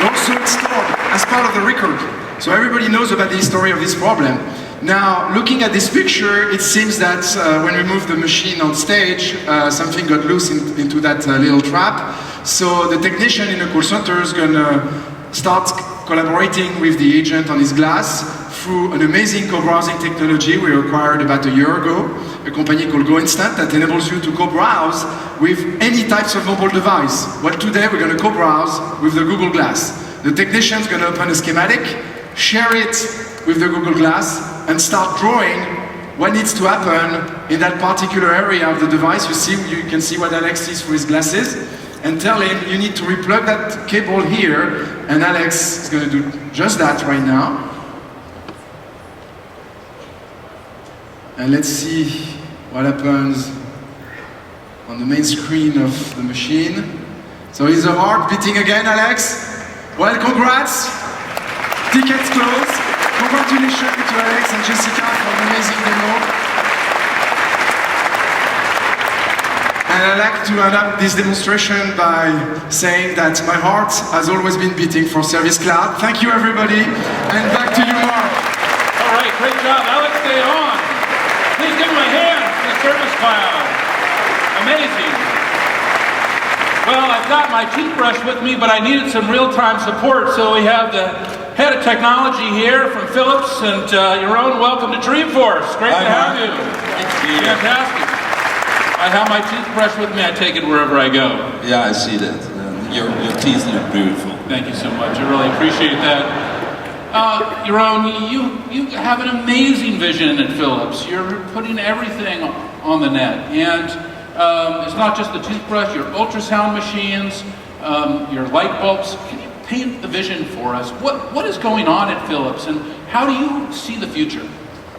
Also, it's stored as part of the record. So everybody knows about the history of this problem. Now, looking at this picture, it seems that when we move the machine on stage, something got loose into that little trap. So the technician in the call center is going to start collaborating with the agent on his glass through an amazing co-browsing technology we acquired about a year ago, a company called GoInstant that enables you to co-browse with any types of mobile device. Well, today we're going to co-browse with the Google Glass. The technician's going to open a schematic, share it with the Google Glass, and start drawing what needs to happen in that particular area of the device. You can see what Alex sees through his glasses, and tell him you need to replug that cable here, and Alex is going to do just that right now. And let's see what happens on the main screen of the machine. So is the heart beating again, Alex? Well, congrats. Tickets closed. Congratulations to Alex and Jessica for an amazing demo. And I'd like to end up this demonstration by saying that my heart has always been beating for Service Cloud. Thank you, everybody, and back to you, Mark. All right, great job, Alex Dayon. Please give him a hand for the Service Cloud. Amazing. Well, I've got my toothbrush with me, but I needed some real-time support, so we have the head of technology here from Philips, and Yaron, welcome to Dreamforce. Great to have you. Fantastic. I have my toothbrush with me. I take it wherever I go. Yeah, I see that. Your teeth look beautiful. Thank you so much. I really appreciate that. Yaron, you have an amazing vision at Philips. You're putting everything on the net. And it's not just the toothbrush, your ultrasound machines, your light bulbs. Can you paint the vision for us? What is going on at Philips, and how do you see the future?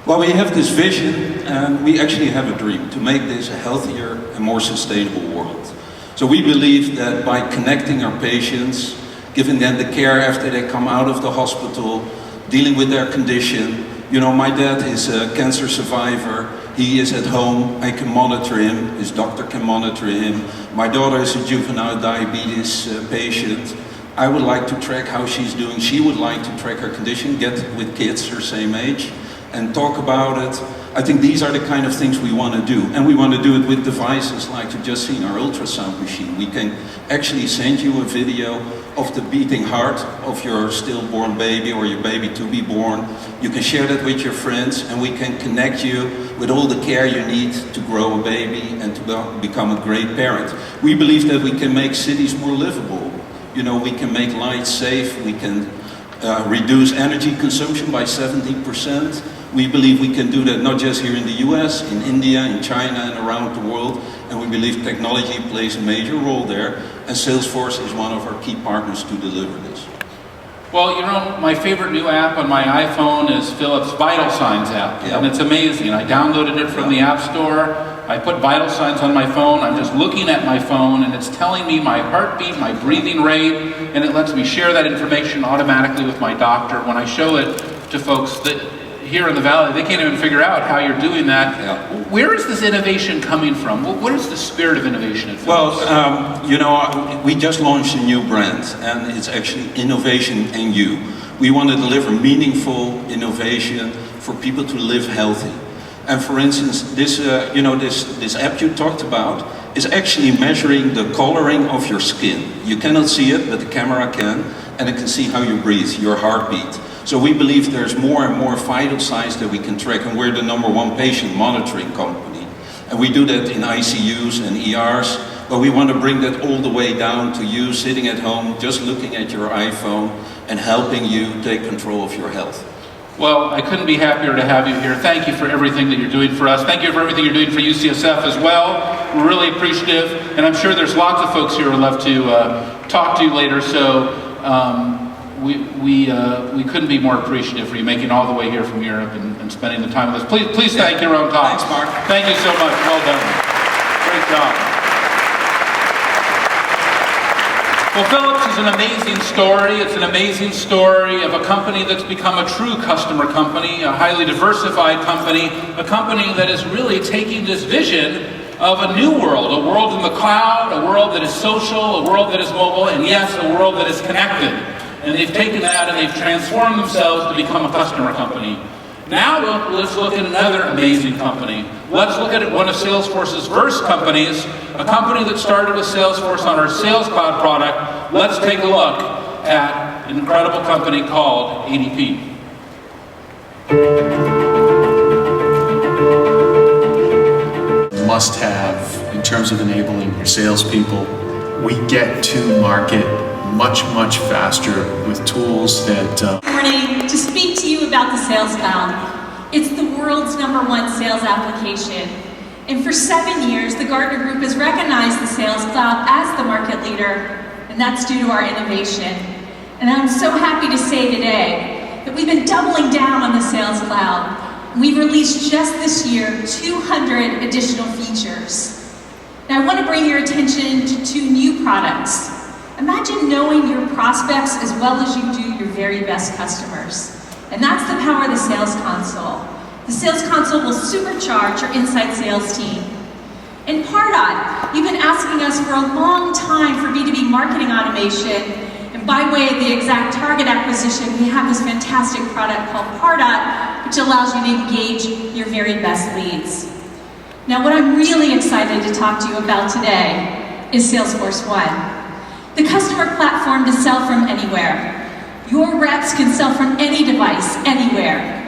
Well, we have this vision, and we actually have a dream to make this a healthier and more sustainable world. So we believe that by connecting our patients giving them the care after they come out of the hospital, dealing with their condition. You know, my dad is a cancer survivor. He is at home. I can monitor him. His doctor can monitor him. My daughter is a juvenile diabetes patient. I would like to track how she's doing. She would like to track her condition, get with kids her same age, and talk about it. I think these are the kind of things we want to do. And we want to do it with devices like you've just seen, our ultrasound machine. We can actually send you a video of the beating heart of your stillborn baby or your baby to be born. You can share that with your friends, and we can connect you with all the care you need to grow a baby and to become a great parent. We believe that we can make cities more livable. You know, we can make lights safe, we can reduce energy consumption by 70%. We believe we can do that not just here in the US, in India, in China, and around the world. And we believe technology plays a major role there. And Salesforce is one of our key partners to deliver this. Well, you know, my favorite new app on my iPhone is Philips Vital Signs app. Yep. And it's amazing. I downloaded it from the App Store. I put vital signs on my phone. I'm just looking at my phone, and it's telling me my heartbeat, my breathing rate, and it lets me share that information automatically with my doctor. When I show it to folks that here in the Valley, they can't even figure out how you're doing that. Yeah. Where is this innovation coming from? What is the spirit of innovation at Philips? Well, you know, we just launched a new brand, and it's actually Innovation and You. We want to deliver meaningful innovation for people to live healthy. And for instance, this, you know, this app you talked about is actually measuring the coloring of your skin. You cannot see it, but the camera can, and it can see how you breathe, your heartbeat. So we believe there's more and more vital signs that we can track, and we're the #1 patient monitoring company. And we do that in ICUs and ERs, but we want to bring that all the way down to you sitting at home, just looking at your iPhone and helping you take control of your health. Well, I couldn't be happier to have you here. Thank you for everything that you're doing for us. Thank you for everything you're doing for UCSF as well. We're really appreciative, and I'm sure there's lots of folks here who would love to talk to you later, so we couldn't be more appreciative for you making all the way here from Europe and spending the time with us. Please thank your own time. Thanks, Mark. Thank you so much. Well done. Great job. Well, Philips is an amazing story. It's an amazing story of a company that's become a true customer company, a highly diversified company, a company that is really taking this vision of a new world, a world in the cloud, a world that is social, a world that is mobile, and yes, a world that is connected. And they've taken that and they've transformed themselves to become a customer company. Now let's look at another amazing company. Let's look at one of Salesforce's first companies, a company that started with Salesforce on our Sales Cloud product. Let's take a look at an incredible company called ADP. Must have in terms of enabling your salespeople. We get to market much faster with tools that Good morning. To speak to you about the Sales Cloud. It's the world's #1 sales application. And for 7 years, the Gartner Group has recognized the Sales Cloud as the market leader, and that's due to our innovation. And I'm so happy to say today that we've been doubling down on the Sales Cloud. We've released just this year 200 additional features. Now I want to bring your attention to 2 new products. Imagine knowing your prospects as well as you do your very best customers. And that's the power of the Sales Console. The Sales Console will supercharge your inside sales team. And Pardot, you've been asking us for a long time for B2B marketing automation. And by way of the Exact Target acquisition, we have this fantastic product called Pardot, which allows you to engage your very best leads. Now what I'm really excited to talk to you about today is Salesforce One. The customer platform to sell from anywhere. Your reps can sell from any device, anywhere.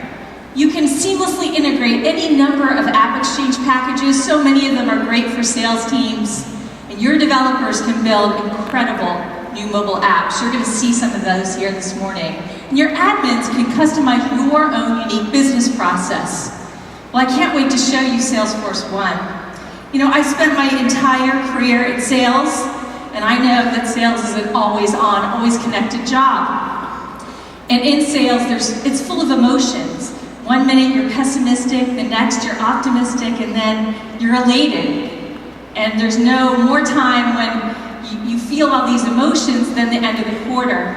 You can seamlessly integrate any number of app exchange packages, so many of them are great for sales teams. And your developers can build incredible new mobile apps. You're going to see some of those here this morning. And your admins can customize your own unique business process. Well, I can't wait to show you Salesforce One. You know, I spent my entire career in sales, and I know that sales is an always on, always connected job. And in sales, it's full of emotions. 1 minute you're pessimistic, the next you're optimistic, and then you're elated. And there's no more time when you feel all these emotions than the end of the quarter.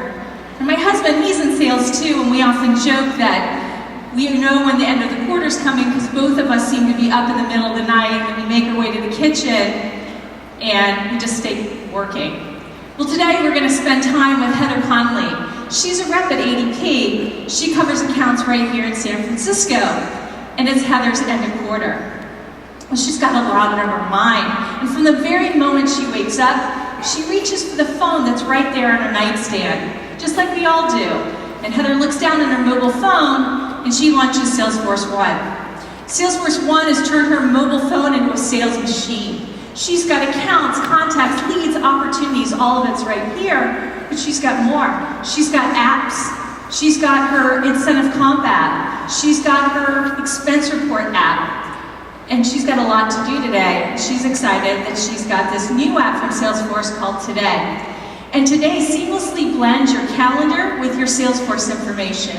And my husband, he's in sales too, and we often joke that we know when the end of the quarter's coming because both of us seem to be up in the middle of the night and we make our way to the kitchen and we just stay working. Well, today we're going to spend time with Heather Conley. She's a rep at ADP. She covers accounts right here in San Francisco, and it's Heather's end of quarter. Well, she's got a lot on her mind, and from the very moment she wakes up, she reaches for the phone that's right there on her nightstand, just like we all do. And Heather looks down at her mobile phone, and she launches Salesforce One. Salesforce One has turned her mobile phone into a sales machine. She's got accounts, contacts, leads, opportunities, all of it's right here, but she's got more. She's got apps. She's got her incentive comp app. She's got her expense report app. And she's got a lot to do today. She's excited that she's got this new app from Salesforce called Today. And Today seamlessly blends your calendar with your Salesforce information.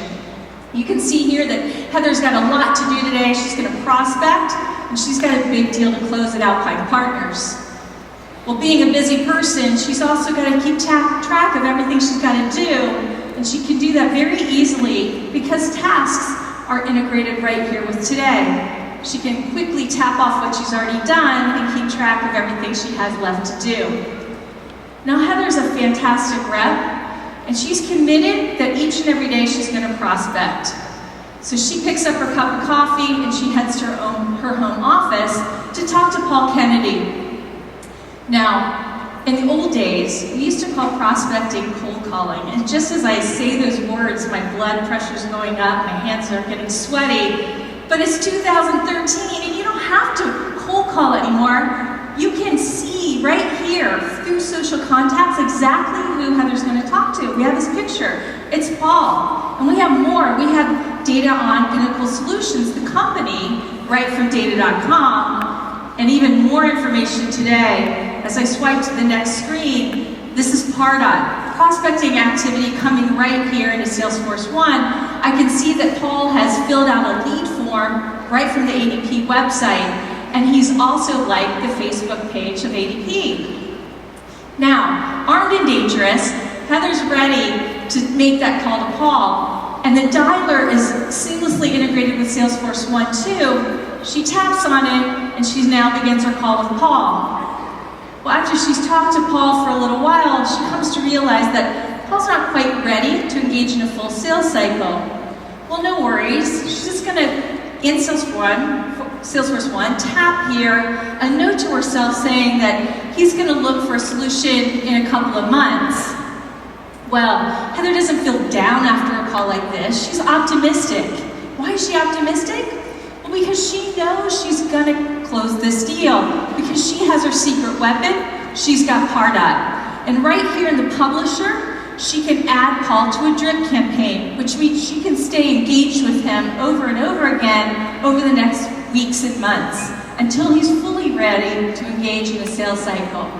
You can see here that Heather's got a lot to do today. She's going to prospect, and she's got a big deal to close at Alpine Partners. Well, being a busy person, she's also got to keep track of everything she's got to do, and she can do that very easily because tasks are integrated right here with Today. She can quickly tap off what she's already done and keep track of everything she has left to do. Now, Heather's a fantastic rep, and she's committed that each and every day she's going to prospect. So she picks up her cup of coffee and she heads to her home office to talk to Paul Kennedy. Now, in the old days, we used to call prospecting cold calling, and just as I say those words, my blood pressure's going up, my hands are getting sweaty. But it's 2013, and you don't have to cold call anymore. You can see right here through social contacts exactly who Heather's going to talk to. We have this picture. It's Paul. And we have more. We have data on Pinnacle Solutions, the company, right from data.com, and even more information today. As I swipe to the next screen, this is Pardot. Prospecting activity coming right here into Salesforce One. I can see that Paul has filled out a lead form right from the ADP website, and he's also liked the Facebook page of ADP. Now, armed and dangerous, Heather's ready to make that call to Paul, and the dialer is seamlessly integrated with Salesforce One too. She taps on it, and she now begins her call with Paul. Well, after she's talked to Paul for a little while, she comes to realize that Paul's not quite ready to engage in a full sales cycle. Well, no worries. She's just going to, in Salesforce One, tap here a note to herself saying that he's going to look for a solution in a couple of months. Well, Heather doesn't feel down after a call like this. She's optimistic. Why is she optimistic? Well, because she knows she's going to close this deal. Because she has her secret weapon, she's got Pardot. And right here in the publisher, she can add Paul to a drip campaign, which means she can stay engaged with him over and over again over the next weeks and months until he's fully ready to engage in a sales cycle.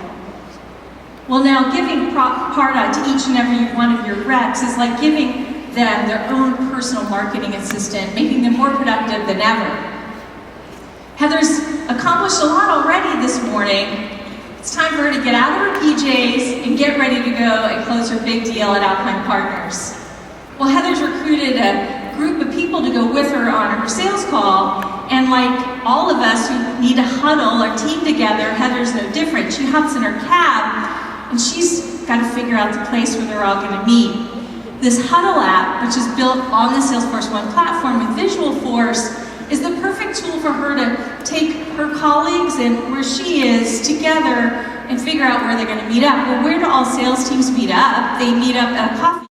Well, now giving Pardot to each and every one of your reps is like giving them their own personal marketing assistant, making them more productive than ever. Heather's accomplished a lot already this morning. It's time for her to get out of her PJs and get ready to go and close her big deal at Alpine Partners. Well, Heather's recruited a group of people to go with her on her sales call, and like all of us who need to huddle our team together, Heather's no different. She hops in her cab, and she's got to figure out the place where they're all going to meet. This Huddle app, which is built on the Salesforce One platform with Visualforce, is the perfect tool for her to take her colleagues and where she is together and figure out where they're going to meet up. Well, where do all sales teams meet up? They meet up at a coffee